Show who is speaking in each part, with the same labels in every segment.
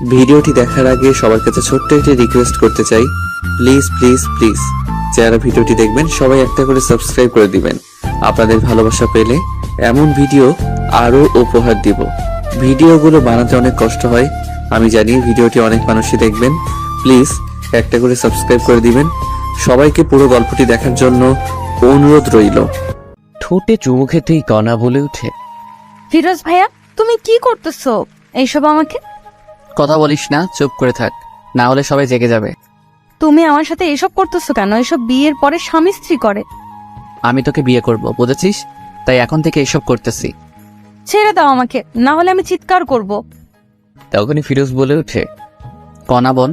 Speaker 1: ভিডিওটি দেখার আগে সবার কাছে ছোট্ট একটি রিকোয়েস্ট করতে চাই, প্লিজ প্লিজ প্লিজ যারা ভিডিওটি দেখবেন সবাই একটা করে সাবস্ক্রাইব করে দিবেন। আপনাদের ভালোবাসা পেলে এমন ভিডিও আরো উপহার দিব। ভিডিওগুলো বানাতে অনেক কষ্ট হয়, আমি জানি। ভিডিওটি অনেক মানুষই দেখবেন, প্লিজ একটা করে সাবস্ক্রাইব করে দিবেন। সবাইকে পুরো গল্পটি দেখার জন্য অনুরোধ রইল।
Speaker 2: ঠোঁটে চুমু খেতেই কণা বলে ওঠে,
Speaker 3: ফিরোজ ভাইয়া, তুমি কি করতেছো এইসব? আমাকে
Speaker 2: কথা বলিস না, চুপ করে থাক, না হলে সবাই জেগে যাবে।
Speaker 3: তুমি আমার সাথে এসব করতেছো কেন? এসব বিয়ের পরে স্বামী স্ত্রী করে।
Speaker 2: আমি তোকে বিয়ে করব, বুঝেছিস? তাই এখন থেকে এসব করতেছি।
Speaker 3: ছেড়ে দাও আমাকে, না হলে আমি চিৎকার করব।
Speaker 2: তখনই ফিরোজ বলে ওঠে, কণা বোন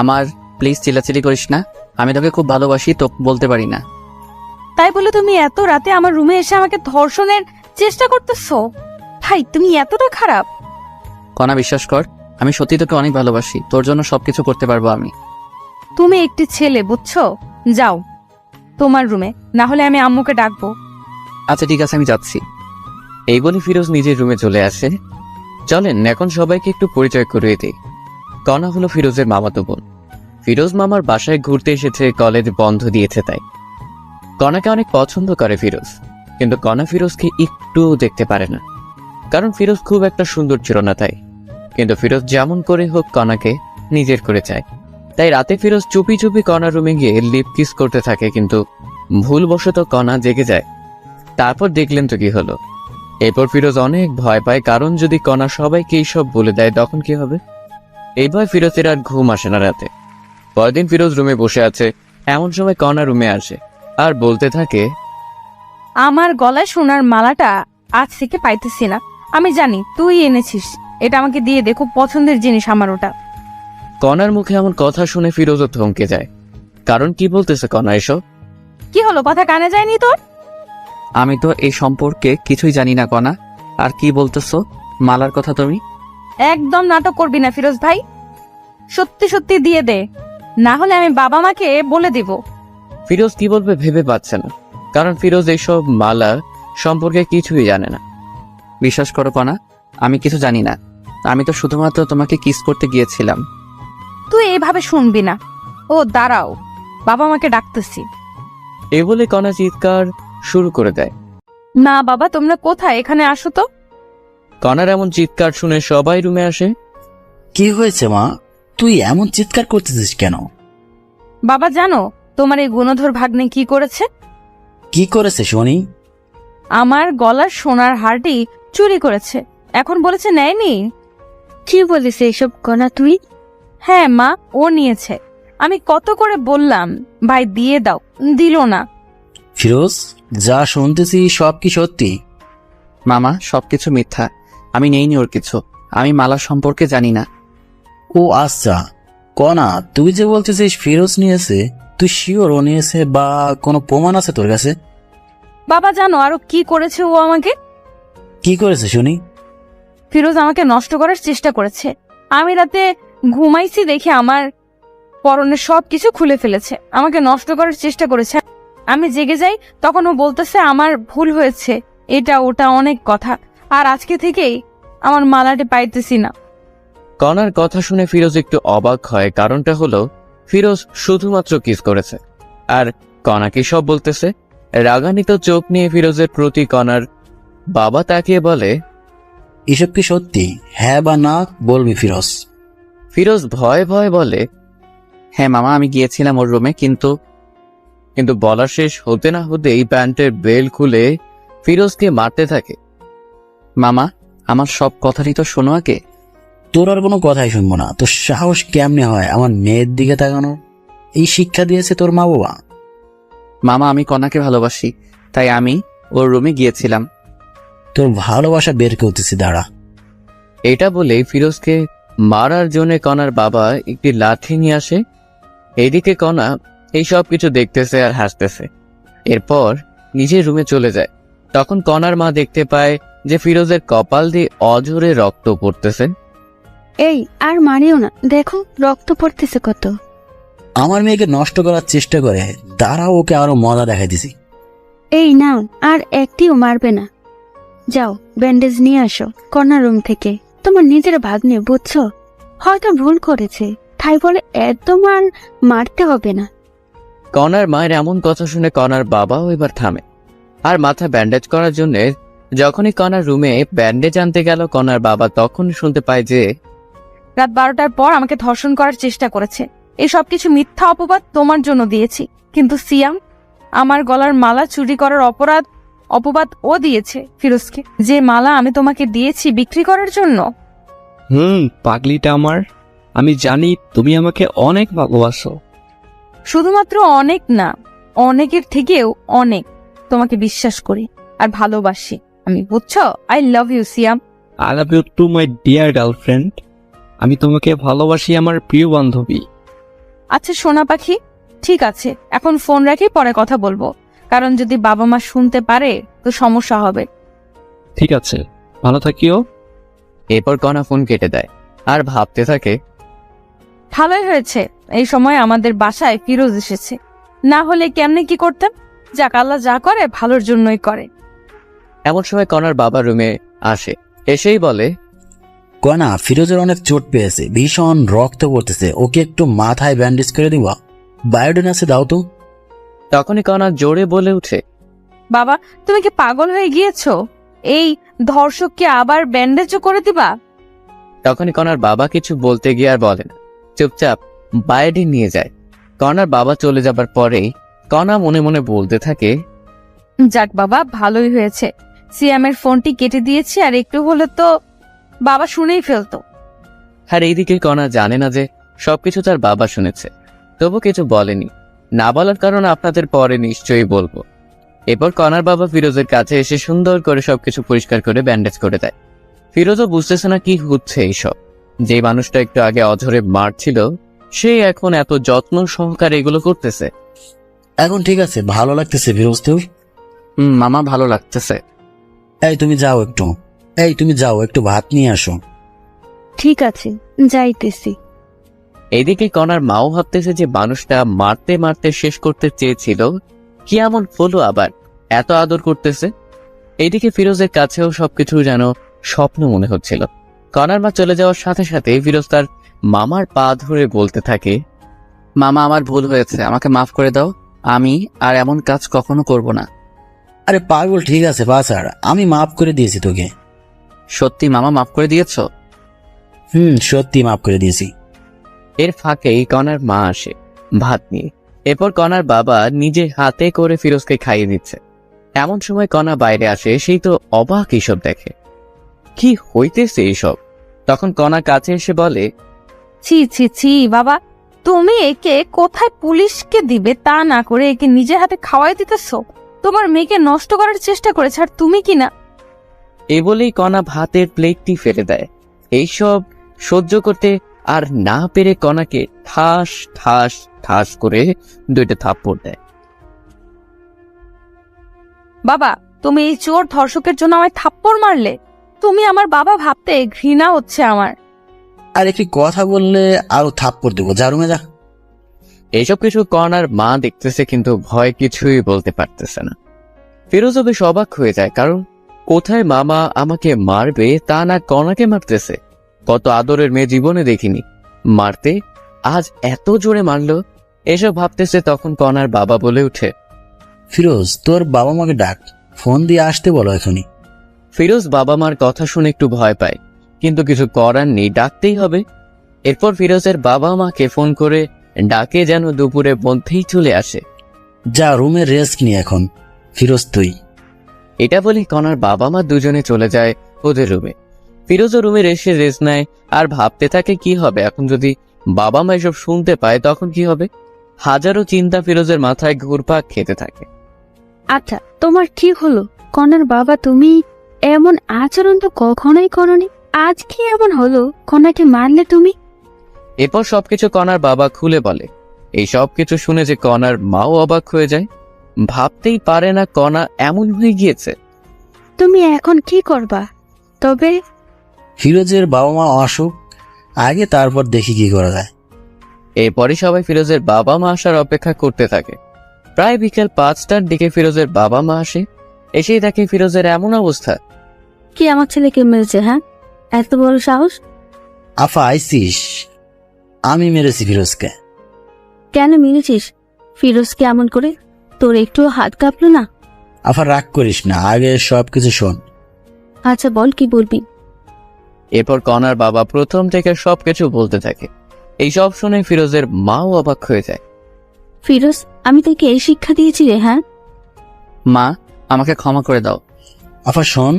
Speaker 2: আমার, প্লিজ চিল্লাচিল্লি করিস না। আমি তোকে খুব ভালোবাসি, তো বলতে পারি না।
Speaker 3: তাই বলে তুমি এত রাতে আমার রুমে এসে আমাকে ধর্ষণের চেষ্টা করতেছো? ভাই, তুমি এতটা খারাপ?
Speaker 2: কণা বিশ্বাস কর, আমি সত্যি তোকে অনেক ভালোবাসি, তোর জন্য সবকিছু করতে পারবো আমি।
Speaker 3: তুমি একটি ছেলে, বুঝছো? যাও তোমার রুমে, না হলে আমি আম্মুকে ডাকবো।
Speaker 2: আচ্ছা ঠিক আছে, আমি যাচ্ছি। এই বলে ফিরোজ নিজের রুমে চলে আসে। চলেন এখন সবাইকে একটু পরিচয় করিয়ে দিই। কণা হলো ফিরোজের মামাতো বোন। ফিরোজ মামার বাসায় ঘুরতে এসেছে, কলেজ বন্ধ দিয়েছে তাই। কণাকে অনেক পছন্দ করে ফিরোজ, কিন্তু কণা ফিরোজকে একটু দেখতে পারে না, কারণ ফিরোজ খুব একটা সুন্দর ছিল না তাই। কিন্তু ফিরোজ যেমন করে হোক কণাকে নিজের করে চায়। তাই রাতে ফিরোজ চুপি চুপি কণার রুমে গিয়ে লিপ কিস করতে থাকে, কিন্তু ভুলবশত কণা জেগে যায়। তারপর দেখলেন তো কি হলো। এরপর ফিরোজ অনেক ভয় পায়, কারণ যদি কণা সবাইকে এইসব বলে দেয় তখন কি হবে। এই ভয় ফিরোজের আর ঘুম আসে না রাতে। পরদিন ফিরোজ রুমে বসে আছে, এমন সময় কণা রুমে আসে আর বলতে থাকে,
Speaker 3: আমার গলায় সোনার মালাটা আজ থেকে পাইতেছি না। আমি জানি তুই এনেছিস, এটা আমাকে দিয়ে দে, খুব পছন্দের জিনিস আমার ওটা।
Speaker 2: কণার মুখে এমন কথা শুনে ফিরোজও থমকে যায়, কারণ কি বলতেছে কণা এসব?
Speaker 3: কি হলো, কথা কানে যায়নি তোর?
Speaker 2: আমি তো এই সম্পর্কে কিছুই জানি না কণা, আর কি বলতেছো মালার কথা তুমি?
Speaker 3: একদম নাটক করবি না ফিরোজ ভাই, সত্যি সত্যি দিয়ে দে, না হলে আমি বাবা মাকে বলে দিব।
Speaker 2: ফিরোজ কি বলবে ভেবে পাচ্ছে না, কারণ ফিরোজ এইসব মালা সম্পর্কে কিছুই জানে না। বিশ্বাস করো কণা, আমি কিছু জানি না। আমি তো শুধুমাত্র তোমাকে কিস করতে গিয়েছিলাম।
Speaker 3: তুই এইভাবে শুনবি না। ও দাঁড়াও, বাবা মাকে ডাকতেছি।
Speaker 2: এ বলে কণা চিৎকার শুরু করে দেয়।
Speaker 3: না বাবা, তোমরা কোথায়? এখানে আসো তো।
Speaker 2: কণার এমন চিৎকার শুনে সবাই রুমে আসে।
Speaker 4: কি হয়েছে মা, তুই এমন চিৎকার করতেছিস কেন?
Speaker 3: বাবা জানো তোমার এই গুণধর ভাগ্নে কি করেছে?
Speaker 4: কি করেছে শুনি?
Speaker 3: আমার গলার সোনার হারটি চুরি করেছে, এখন বলেছে নেয়নি।
Speaker 5: কি বলিস এইসব কণা তুই?
Speaker 3: হ্যাঁ মা, ও নিয়েছে। আমি কত করে বললাম ভাই দিয়ে দাও, দিল না।
Speaker 4: ফিরোজ, যা শুনতেছি সব কি সত্যি?
Speaker 2: মামা সবকিছু মিথ্যা, আমি নেইনি ওর কিছু। আমি মালা সম্পর্কে জানি না।
Speaker 4: ও আচ্ছা, কণা তুই যে বলতেছিস ফিরোজ নিয়েছে, তুই শিওর ও নিয়েছে বা কোনো প্রমাণ আছে তোর কাছে?
Speaker 3: বাবা জানো আরো কি করেছে ও আমাকে?
Speaker 4: কি করেছে শুনি?
Speaker 3: ফিরোজ আমাকে নষ্ট করার চেষ্টা করেছে। আমি রাতে ঘুমাইছি দেখে আমার পরনের সব কিছু খুলে ফেলেছে, আমাকে নষ্ট করার চেষ্টা করেছে। আমি জেগে যাই, তখন ও বলতেছে আমার ভুল হয়েছে, এটা ওটা অনেক কথা। আর আজকে থেকেই আমার মালাটি পাইতেছি না।
Speaker 2: কণার কথা শুনে ফিরোজ একটু অবাক হয়, কারণটা হলো ফিরোজ শুধুমাত্র কিস করেছে, আর কণা কি সব বলতেছে। রাগান্বিত চোখ নিয়ে ফিরোজের প্রতি কণার বাবা তাকিয়ে বলে,
Speaker 4: এসব কি সত্যি? হ্যাঁ বা না বলবি ফিরোজ।
Speaker 2: ফিরোজ ভয়ে ভয়ে বলে, হ্যাঁ মামা, আমি গিয়েছিলাম ওর রুমে, কিন্তু বলা শেষ হতে না হতেই প্যান্টের বেল খুলে ফিরোজকে মারতে থাকে। মামা, আমার সব কথারই তো শোনো আগে।
Speaker 4: তোর আর কোনো কথাই শুনবো না। তোর সাহস কেমনে হয় আমার মেয়ের দিকে তাকানো? এই শিক্ষা দিয়েছে তোর মা বাবা?
Speaker 2: মামা, আমি কণাকে ভালোবাসি, তাই আমি ওর রুমে গিয়েছিলাম।
Speaker 4: তোর ভালোবাসা বের করতেছি, দাঁড়া।
Speaker 2: এটা বলে ফিরোজকে মারার জন্য কণার বাবা একটি লাঠি নিয়ে আসে। এইদিকে কণা এই সব কিছু দেখতেছে আর হাসতেছে। এরপর নিজের রুমে চলে যায়। তখন কণার মা দেখতে পায় যে ফিরোজের কপাল দিয়ে অঝরে রক্ত পড়তেছে।
Speaker 5: এই আর মারিও না, দেখো রক্ত পড়তেছে কত।
Speaker 4: আমার মেয়েকে নষ্ট করার চেষ্টা করে, দাঁড়াও ওকে আরো মজা দেখাই দিছি।
Speaker 5: এই নাও, আর একটিও মারবে না। যাও ব্যান্ডেজ নিয়ে আসো কর্নার রুম থেকে। তোমার নিজের ভাগ্নে, বুঝছো? হয়তো ভুল করেছে, তাই বলে একদম আর মারতে হবে না।
Speaker 2: কনার মায়ের এমন কথা শুনে কনার বাবাও এবার থামে আর মাথা ব্যান্ডেজ করার জন্য যখনই কনার রুমে ব্যান্ডেজ আনতে গেল, কনার বাবা তখন শুনতে পায় যে
Speaker 3: রাত 12টার পর আমাকে ধর্ষণ করার চেষ্টা করেছে। এই সব কিছু মিথ্যা অপবাদ তোমার জন্য দিয়েছি, কিন্তু সিয়াম আমার গলার মালা চুরি করার অপবাদ ও দিয়েছে ফিরোজকে। যে মালা আমি তোমাকে দিয়েছি বিক্রি করার জন্য।
Speaker 6: পাগলিটা আমার, আমি জানি তুমি আমাকে অনেক ভালোবাসো।
Speaker 3: শুধুমাত্র অনেক না, অনেকের থেকেও অনেক তোমাকে বিশ্বাস করি আর ভালোবাসি আমি, বুঝছো? I love you Siam.
Speaker 6: I love you too my dear girlfriend. আমি তোমাকে ভালোবাসি আমার প্রিয় বান্ধবী।
Speaker 3: আচ্ছা সোনা পাখি, ঠিক আছে, এখন ফোন রাখি, পরে কথা বলবো, কারণ যদি বাবা মা শুনতে পারে তো সমস্যা হবে।
Speaker 6: ঠিক আছে, ভালো থাকিও।
Speaker 2: এরপর কনা ফোন কেটে দেয় আর ভাবতে থাকে,
Speaker 3: ভালোই হয়েছে এই সময় আমাদের বাসায় ফিরোজ এসেছে, না হলে কেমনে কি করতাম। যাক, আল্লাহ যা করে ভালোর জন্যই করে।
Speaker 2: এমন সময় কনার বাবা রুমে আসে, এসেই বলে,
Speaker 4: কনা, ফিরোজের অনেক চোট পেয়েছে, ভীষণ রক্ত পড়তেছে, ওকে একটু মাথায় ব্যান্ডেজ করে দিবা, বায়োডিন আছে দাও তো।
Speaker 2: তখনই কনা জোরে বলে উঠে,
Speaker 3: বাবা তুমি কি পাগল হয়ে গিয়েছো? এই ধর্ষককে আবার ব্যান্ডেজও করে দিবা?
Speaker 2: তখনই কনার বাবা কিছু বলতে গিয়ে আর বলে না, চুপচাপ বায়োডিন নিয়ে যায়। কনার বাবা চলে যাবার পরেই কনা মনে মনে বলতে থাকে,
Speaker 3: যাক বাবা, ভালোই হয়েছে সিয়ামের ফোনটি কেটে দিয়েছি, আর একটু হলে তো বাবা শুনেই ফেলতো।
Speaker 2: আর এইদিকে কনা জানে না যে সবকিছু তার বাবা শুনেছে, তবু কিছু বলেনি। না বলার কারণ আপনাদের পরে নিশ্চয়ই বলবো। এরপর কনার বাবা ফিরোজের কাছে এসে সুন্দর করে সবকিছু পরিষ্কার করে ব্যান্ডেজ করে দেয়। ফিরোজও বুঝতেছে না কি হচ্ছে এইসব। যে মানুষটা একটু আগে অঝরে মারছিল, সে এখন এত যত্ন সহকারে এগুলো করতেছে।
Speaker 4: এখন ঠিক আছে, ভালো লাগতেছে ফিরোজ তোর?
Speaker 2: মামা ভালো লাগতেছে।
Speaker 4: তুমি যাও একটু ভাত নিয়ে আসো।
Speaker 5: ঠিক আছে, যাইতেছি।
Speaker 2: এইদিকে কনার মাও ভাবতেছে যে মানুষটা মারতে মারতে শেষ করতে চেয়েছিল, কি এমন হলো আবার এত আদর করতেছে। এইদিকে ফিরোজের কাছেও সবকিছু যেন স্বপ্ন মনে হচ্ছিল। কনার মা চলে যাওয়ার সাথে সাথে ফিরোজ তার মামার পা ধরে বলতে থাকে, মামা আমার ভুল হয়েছে, আমাকে মাফ করে দাও, আমি আর এমন কাজ কখনো করব না।
Speaker 4: আরে পাগল, ঠিক আছে বাছার, আমি মাফ করে দিয়েছি তোকে।
Speaker 2: সত্যি মামা মাফ করে দিয়েছো?
Speaker 4: সত্যি মাফ করে দিয়েছি।
Speaker 2: এর ফাঁকেই কনার মা আসে ভাত নিয়ে। এরপর কনার বাবা নিজে হাতে করে ফিরোজকে খাইয়ে দিচ্ছে। এমন সময় কনা বাইরে আসে, সেই তো অবাক এইসব দেখে, কি হইতেছে এইসব। তখন কনা কাছে এসে বলে,
Speaker 3: ছি ছি ছি বাবা, তুমি একে কোথায় পুলিশকে দিবে তা না করে একে নিজের হাতে খাওয়াই দিতেছো। তোমার মেয়েকে নষ্ট করার চেষ্টা করেছে, আর তুমি কি না।
Speaker 2: এ বলেই কনা ভাতের প্লেটটি ফেলে দেয়। এইসব সহ্য করতে আর না পেরে কনাকে ঠাস ঠাস ঠাস করে 2টা থাপ্পড় দেয়।
Speaker 3: বাবা তুমি এই চোর ধর্ষকের জন্য আমায় থাপ্পড় মারলে? তুমি আমার বাবা ভাবতে ঘৃণা হচ্ছে আমার।
Speaker 4: আর একটি কথা বললে আরো থাপ্পড় দেবো, যা রুমে যা।
Speaker 2: এইসব কিছু কনার মা দেখতেছে, কিন্তু ভয় কিছুই বলতে পারতেছে না। ফিরোজও বেশ অবাক হয়ে যায়, কারণ কোথায় মামা আমাকে মারবে তা না কনাকে মারতেছে। কত আদরের মেয়ে জীবনে দেখিনি, মারতে আজ এত জোরে মারলো। এসব ভাবতেছে, তখন কনার বাবা বলে উঠে,
Speaker 4: ফিরোজ, তোর বাবা মাকে ডাক, ফোন দিয়ে আসতে বলো এখনই।
Speaker 2: ফিরোজ বাবা মার কথা শুনে একটু ভয় পায়, কিন্তু কিছু করার নেই, ডাকতেই হবে। এরপর ফিরোজের বাবা মাকে ফোন করে ডাকে যেন দুপুরের মধ্যেই চলে আসে।
Speaker 4: যা রুমে রেস্ট নি এখন, ফিরোজ তুই।
Speaker 2: এটা বলে কনার বাবা মা দুজনে চলে যায় ওদের রুমে। ফিরোজও রুমে এসে রেস্ট নেয় আর ভাবতে থাকে কি হবে এখন যদি বাবা মা এসব শুনতে পায়, তখন কি হবে। হাজারো চিন্তা ফিরোজের মাথায় ঘুরপাক খেতে থাকে।
Speaker 5: আচ্ছা, তোমার কি হলো? কনার বাবা, তুমি এমন আচরণ তো কখনোই করনি, আজ কি এমন হলো? কনাকে মারলে তুমি?
Speaker 2: এরপর সবকিছু কনার বাবা খুলে বলে। এই সবকিছু শুনে যে কনার মাও অবাক হয়ে যায়, ভাবতেই পারে না কনা এমন হয়ে গিয়েছে।
Speaker 5: তুমি এখন কি করবা? তবে
Speaker 4: ফিরোজের বাবা মা আসুক আগে, তারপর দেখি কি করা যায়।
Speaker 2: এরপরই সবাই ফিরোজের বাবা মা আসার অপেক্ষা করতে থাকে। প্রায় বিকেল 5টার দিকে ফিরোজের বাবা মা আসে। এসেই দেখে ফিরোজের এমন অবস্থা।
Speaker 5: কি আমার ছেলেকে মেরেছে? হ্যাঁ, এত বড় সাহস?
Speaker 4: আফা আইসিস, আমি মেরেছি ফিরোজকে।
Speaker 5: কেন মেরেছিস ফিরোজকে এমন করে? তোর একটু হাত কাঁপলো না?
Speaker 4: আফা রাগ করিস না, আগে সবকিছু শোন।
Speaker 5: আচ্ছা বল, কি বলবি?
Speaker 2: এরপর কনার বাবা প্রথম থেকে সবকিছু বলতে থাকে। এই সব শুনে ফিরোজের মাও অবাক হয়ে যায়।
Speaker 5: ফিরোজ, আমি তোকে এই শিক্ষা দিয়েছি রে? হ্যাঁ,
Speaker 2: মা, আমাকে ক্ষমা করে দাও।
Speaker 4: আফা শোন,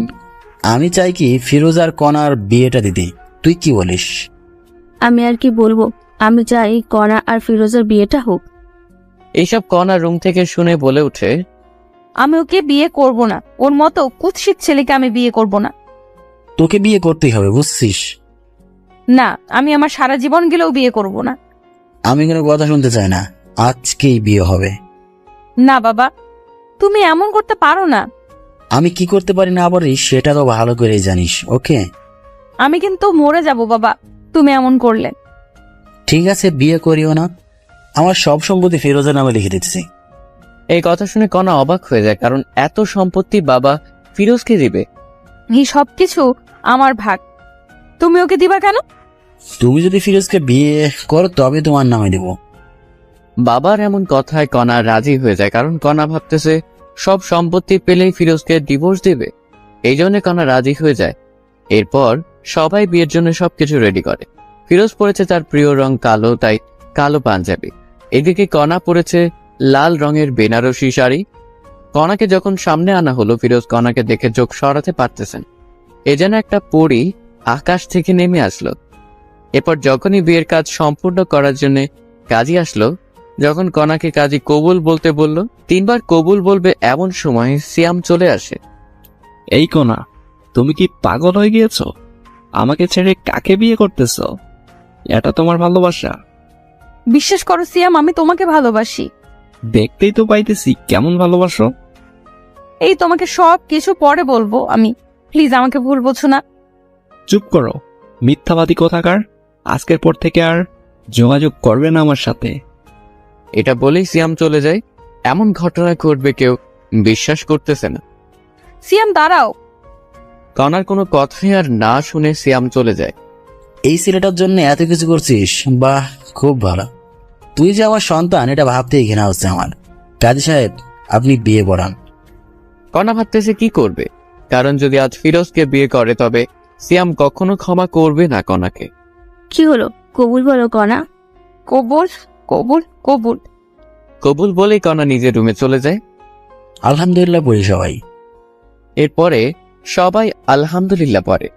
Speaker 4: আমি চাই কি ফিরোজ আর কনার বিয়েটা দিতে, তুই কি বলিস?
Speaker 5: আমি আর কি বলবো, আমি চাই কণা আর ফিরোজের বিয়েটা হোক।
Speaker 2: এইসব কনার রুম থেকে শুনে বলে ওঠে,
Speaker 3: আমি ওকে বিয়ে করব না, ওর মতো কুৎসিত ছেলেকে আমি বিয়ে করব না।
Speaker 4: তোকে বিয়ে করতেই হবে, বুঝছিস?
Speaker 3: না, আমি আমার সারা জীবন গেলেও বিয়ে করব না।
Speaker 4: আমি কোনো কথা শুনতে চাই না, আজকেই বিয়ে হবে।
Speaker 3: না বাবা, তুমি এমন করতে পারো না।
Speaker 4: আমি কি করতে পারি না পারি সেটা তো ভালো করেই জানিস, ওকে?
Speaker 3: আমি কিন্তু মরে যাব বাবা তুমি এমন করলে।
Speaker 4: ঠিক আছে, বিয়ে করিও না, আমার সব সম্পত্তি ফিরোজের নামে লিখে দিতেছি।
Speaker 2: এই কথা শুনে কনা অবাক হয়ে যায়, কারণ এত সম্পত্তি বাবা ফিরোজকে দিবে।
Speaker 3: এই সব কিছু আমার ভাগ, তুমি ওকে দিবা কেন?
Speaker 4: তুমি যদি ফিরোজকে বিয়ে করো তবে তোমার নামে দেব।
Speaker 2: বাবার এমন কথায় কনা রাজি হয়ে যায়, কারণ কনা ভাবতেছে সব সম্পত্তি পেলেই ফিরোজকে ডিভোর্স দেবে। এই জন্য কনা রাজি হয়ে যায়। এরপর সবাই বিয়ের জন্য সবকিছু রেডি করে। ফিরোজ পরেছে তার প্রিয় রং কালো, তাই কালো পাঞ্জাবি। এদিকে কনা পরেছে লাল রঙের বেনারসি শাড়ি। কনাকে যখন সামনে আনা হলো, ফিরোজ কনাকে দেখে চোখ সরাতে পারতেছেন। এ যেন একটা পরী আকাশ থেকে নেমে আসলো। এরপর যখনই বিয়ের কাজ সম্পূর্ণ করার জন্য কাজী আসলো, যখন কনাকে কাজী কবুল বলতে বলল, 3 বার কবুল বলবে এমন সময় সিয়াম চলে আসে।
Speaker 6: এই কোনা, তুমি কি পাগল হয়ে গিয়েছো? আমাকে ছেড়ে কাকে বিয়ে করতেছো? এটা তোমার ভালোবাসা?
Speaker 3: বিশ্বাস করো সিয়াম, আমি তোমাকে ভালোবাসি।
Speaker 6: দেখতেই তো পাইতেছি কেমন ভালোবাসো।
Speaker 3: এই তোমাকে সব কিছু পরে বলবো আমি, প্লিজ আমাকে ভুল বোঝো না।
Speaker 6: চুপ করো, মিথ্যাবাদী কোথাকার। আজকের পর থেকে আর যোগাযোগ করবে না আমার সাথে।
Speaker 2: এটা বলেই সিয়াম চলে যায়। এমন ঘটনা ঘটবে কেউ বিশ্বাস করতেছে না।
Speaker 3: সিয়াম দাঁড়াও।
Speaker 2: কনার কোনো কথাই আর না শুনে সিয়াম চলে যায়।
Speaker 4: এই ছেলেটার জন্য এত কিছু করছিস, বাহ, খুব ভালো। তুই যে আমার সন্তান এটা ভাবতেই ঘৃণা হচ্ছে আমার। কাজী সাহেব, আপনি বিয়ে পড়ান।
Speaker 2: কনা ভাবতেছে কি করবে, কারণ যদি আজ ফিরোজকে বিয়ে করে তবে সিয়াম কখনো ক্ষমা করবে না কনাকে।
Speaker 5: কি হলো, কবুল বলো কণা।
Speaker 3: কবুল কবুল কবুল।
Speaker 2: কবুল বলেই কনা নিজের রুমে চলে যায়।
Speaker 4: আলহামদুলিল্লাহ পড়ি সবাই।
Speaker 2: এরপরে সবাই আলহামদুলিল্লাহ পড়ে।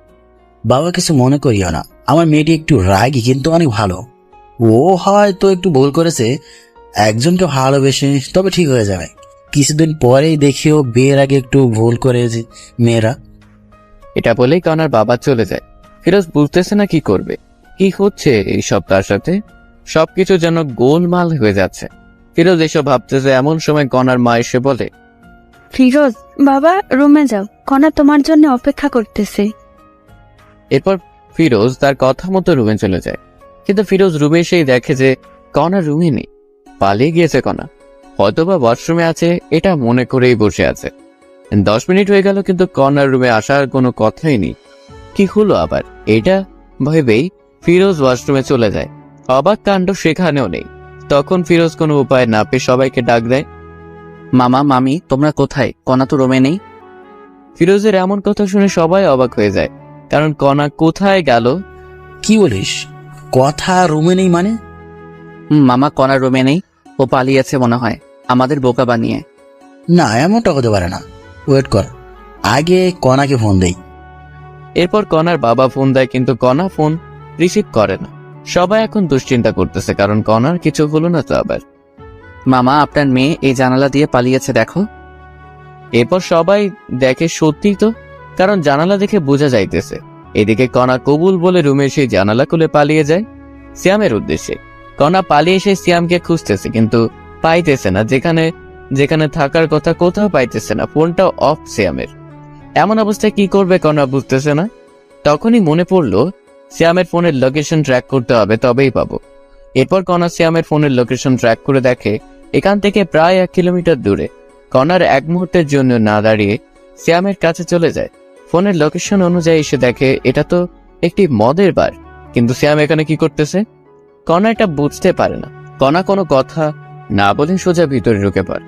Speaker 4: বাবা কিছু মনে করিও না, আমার মেয়েটি একটু রাগী কিন্তু অনেক ভালো। ও হয়তো একটু ভুল করেছে, একজনকে ভালোবেসে, তবে ঠিক হয়ে যাবে। কিছুদিন পরেই দেখিও বিয়ের আগে একটু ভুল করেছে মেয়েরা।
Speaker 2: এটা বলেই কনার বাবা চলে যায়। ফিরোজ বুঝতেছে না কি করবে, কি হচ্ছে এইসব তার সাথে। সবকিছু যেন গোলমাল হয়ে যাচ্ছে। ফিরোজ এসব ভাবতেছে, এমন সময় কনার মা এসে বলে,
Speaker 5: ফিরোজ বাবা, রুমে যাও, কণা তোমার জন্য অপেক্ষা করতেছে।
Speaker 2: এরপর ফিরোজ তার কথা মতো রুমে চলে যায়। কিন্তু ফিরোজ রুমে এসেই দেখে যে কনা রুমে নেই, পালিয়ে গিয়েছে কনা। হয়তোবা ওয়াশরুমে আছে এটা মনে করেই বসে আছে। 10 মিনিট হয়ে গেল কিন্তু কনার রুমে আসার কোনো কথাই নেই। কি হলো আবার এটা ভেবেই ফিরোজ ওয়াশরুমে চলে যায়। অবাক কাণ্ড সেখানেও নেই। তখন ফিরোজ কোনো উপায় না পেয়ে সবাইকে ডাক দেয়, মামা মামি তোমরা কোথায়? কনা তো রুমে নেই। ফিরোজের এমন কথা শুনে সবাই অবাক হয়ে যায়, কারণ কনা কোথায় গেল।
Speaker 4: কি বলিস, কথা রুমে নেই মানে?
Speaker 2: মামা কনার রুমে নেই, ও পালিয়েছে মনে হয় আমাদের বোকা বানিয়ে।
Speaker 4: না, এমনটা হতে পারে না। ওয়েট কর, আগে কনাকে ফোন দেই।
Speaker 2: এরপর কনার বাবা ফোন দেয়, কিন্তু কনা ফোন রিসিভ করে না। সবাই এখন দুশ্চিন্তা করতেছে, কারণ কনার কিছু হলো না তো আবার। মামা আপনার মেয়ে এই জানালা দিয়ে পালিয়েছে দেখো। এরপর সবাই দেখে সত্যি তো, কারণ জানালা দেখে বোঝা যাইতেছে। এদিকে কনা কবুল বলে রুমে সেই জানালা খুলে পালিয়ে যায় সিয়ামের উদ্দেশ্যে। কনা পালিয়ে এসে সিয়ামকে খুঁজতেছে, কিন্তু পাইতেছে না। যেখানে যেখানে থাকার কথা কোথাও পাইতেছে না। ফোনটা অফ সিয়ামের। এমন অবস্থায় কি করবে কনা বুঝতেছে না। তখনই মনে পড়লো সিয়ামের ফোনের লোকেশন ট্র্যাক করতে হবে, তবেই পাবো। এরপর কনা সিয়ামের ফোনের লোকেশন ট্র্যাক করে দেখে এখান থেকে প্রায় 1 কিলোমিটার দূরে। কনার এক মুহূর্তের জন্য না দাঁড়িয়ে সিয়ামের কাছে চলে যায়। ফোনের লোকেশন অনুযায়ী এসে দেখে এটা তো একটি মদের বার। কিন্তু সিয়াম এখানে কি করতেছে? কণা এটা বুঝতে পারে না। কণা কোনো কথা না বলে সোজা ভিতরে ঢুকে পড়ে,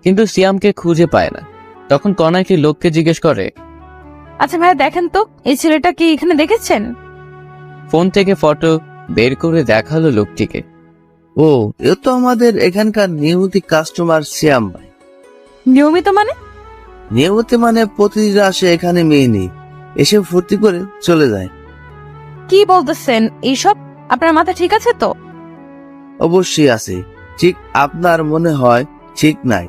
Speaker 2: কিন্তু সিয়ামকে খুঁজে পায় না। তখন কণা একটি লোককে জিজ্ঞেস করে,
Speaker 3: আচ্ছা ভাইয়া দেখেন তো এই ছেলেটা কি এখানে দেখেছেন?
Speaker 2: ফোন থেকে ফটো বের করে দেখালো লোকটিকে।
Speaker 7: ও, এ তো আমাদের এখানকার নিয়মিত কাস্টমার শ্যাম ভাই।
Speaker 3: নিয়মিত মানে?
Speaker 7: নিয়মিত মানে প্রতিদিন আসে এখানে মেয়ে নেই, এসে ফুর্তি করে চলে যায়।
Speaker 3: কি বলতেছেন এইসব? আপনার মাথা ঠিক আছে তো?
Speaker 7: অবশ্যই আছে, ঠিক আপনার মনে হয় ঠিক নাই।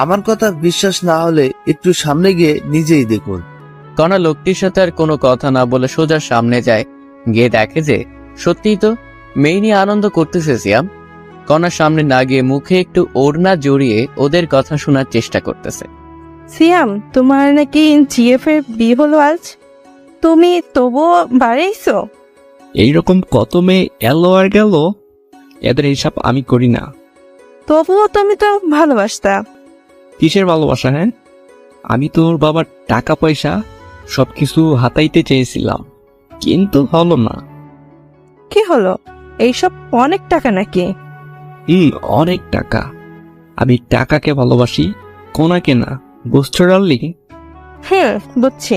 Speaker 7: আমার কথা বিশ্বাস না হলে একটু সামনে গিয়ে নিজেই দেখুন।
Speaker 2: কণা লোকটির সাথে আর কোনো কথা না বলে সোজা সামনে যায়। গিয়ে দেখে যে সত্যিই তো মেয়ে নিয়ে আনন্দ করতেছে সিয়াম। কণার সামনে না গিয়ে মুখে একটু ওড়না জড়িয়ে ওদের কথা শোনার চেষ্টা করতেছে।
Speaker 8: সিয়াম, তোমার নাকি জিএফ এর বিয়ে হলো আজ? তুমি তবুও বাড়াইছো?
Speaker 6: এইরকম কত মেয়ে এলো আর গেল, এদের হিসাব আমি করি না।
Speaker 8: তবুও তুমি তো ভালোবাসতা।
Speaker 6: কিসের ভালোবাসা? হ্যাঁ, আমি তোর বাবার টাকা পয়সা সবকিছু হাতাইতে চেয়েছিলাম, কিন্তু হলো না।
Speaker 8: কি হলো? এইসব অনেক টাকা নাকি?
Speaker 6: অনেক টাকা। আমি টাকাকে ভালোবাসি, কোনাকে না। বুঝছো ডার্লিং?
Speaker 8: বুঝছি।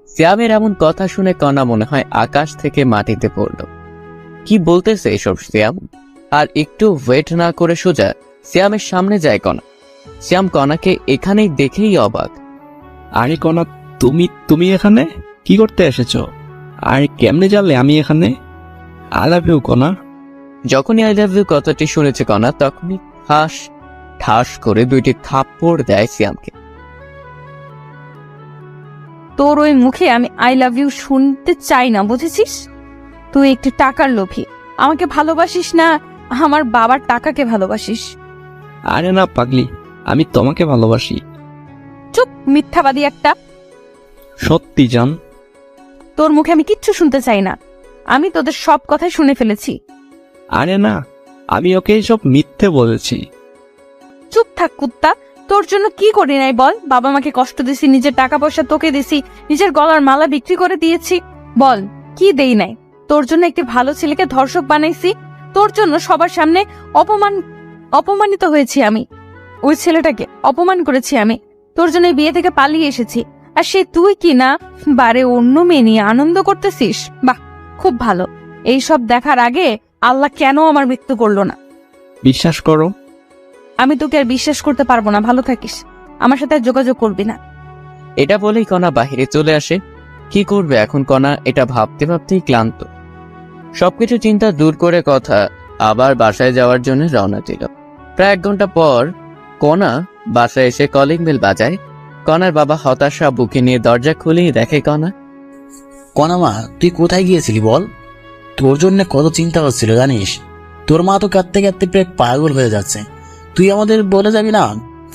Speaker 2: সিয়ামের এমন কথা শুনে কণা মনে হয় আকাশ থেকে মাটিতে পড়ল। কি বলতেছে এসব সিয়াম? আর একটু ওয়েট না করে সোজা সিয়ামের সামনে যায় কণা। সিয়াম কণাকে এখানেই দেখেই অবাক।
Speaker 6: আরে কনা, তুমি এখানে কি করতে এসেছো? আর কেমনে জানলে আমি এখানে? আই লাভ ইউ কনা।
Speaker 2: যখনই আই লাভ ইউ কথাটি শুনেছে কণা, তখনই ঠাস করে দুইটি থাপ্পড় দেয় সিয়ামকে।
Speaker 3: তোর ওই মুখে আমি আই লাভ ইউ শুনতে চাই না, বুঝেছিস? তুই একটি টাকার লোভী। আমাকে ভালোবাসিস না, আমার বাবার টাকাকে ভালোবাসিস।
Speaker 6: আরে না পাগলি, আমি তোমাকে ভালোবাসি।
Speaker 3: চুপ, মিথ্যাবাদী একটা।
Speaker 6: সত্যি জান।
Speaker 3: তোর মুখে আমি কিচ্ছু শুনতে চাই না। আমি তোদের সব কথাই শুনে ফেলেছি।
Speaker 6: আরে না, আমি ওকে সব মিথ্যে বলেছি।
Speaker 3: চুপ থাক কুত্তা। তোর জন্য কি করি নাই বল? বাবা মাকে কষ্ট দিছি, নিজের টাকা পয়সা তোকে দিছি, নিজের গলার মালা বিক্রি করে দিয়েছি। বল কি দেই নাই? তোর জন্য একটি ভালো ছেলেকে ধর্ষক বানাইছি। তোর জন্য সবার সামনে অপমানিত হয়েছি আমি। ওই ছেলেটাকে অপমান করেছি আমি। তোর জন্য এই বিয়ে থেকে পালিয়ে এসেছি। আর সে তুই কি না বারে অন্য মেয়ে নিয়ে আনন্দ করতেছিস? বাহ, খুব ভালো। এই সব দেখার আগে আল্লাহ কেন আমার মৃত্যু করলো না?
Speaker 6: বিশ্বাস করো,
Speaker 3: আমি তোকে আর বিশ্বাস করতে পারবো না। ভালো থাকিস, আমার সাথে আর যোগাযোগ করবি না।
Speaker 2: এটা বলেই কণা বাহিরে চলে আসে। কি করবে এখন কণা, এটা ভাবতে ভাবতেই ক্লান্ত। সবকিছু চিন্তা দূর করে কথা আবার বাসায় যাওয়ার জন্য রওনা দিল। প্রায় 1 ঘন্টা পর কণা বাসায় এসে কলিং বেল বাজায়। কণার বাবা হতাশা বুকে নিয়ে দরজা খুলেই দেখে কণা।
Speaker 4: কণা, তুই কোথায় গিয়েছিলি বল? তোর জন্য কত চিন্তা হচ্ছিল জানিস? তোর মা তো কাঁদতে কাঁদতে প্রায় পাগল হয়ে যাচ্ছে। তুই আমাদের বলে যাবি না,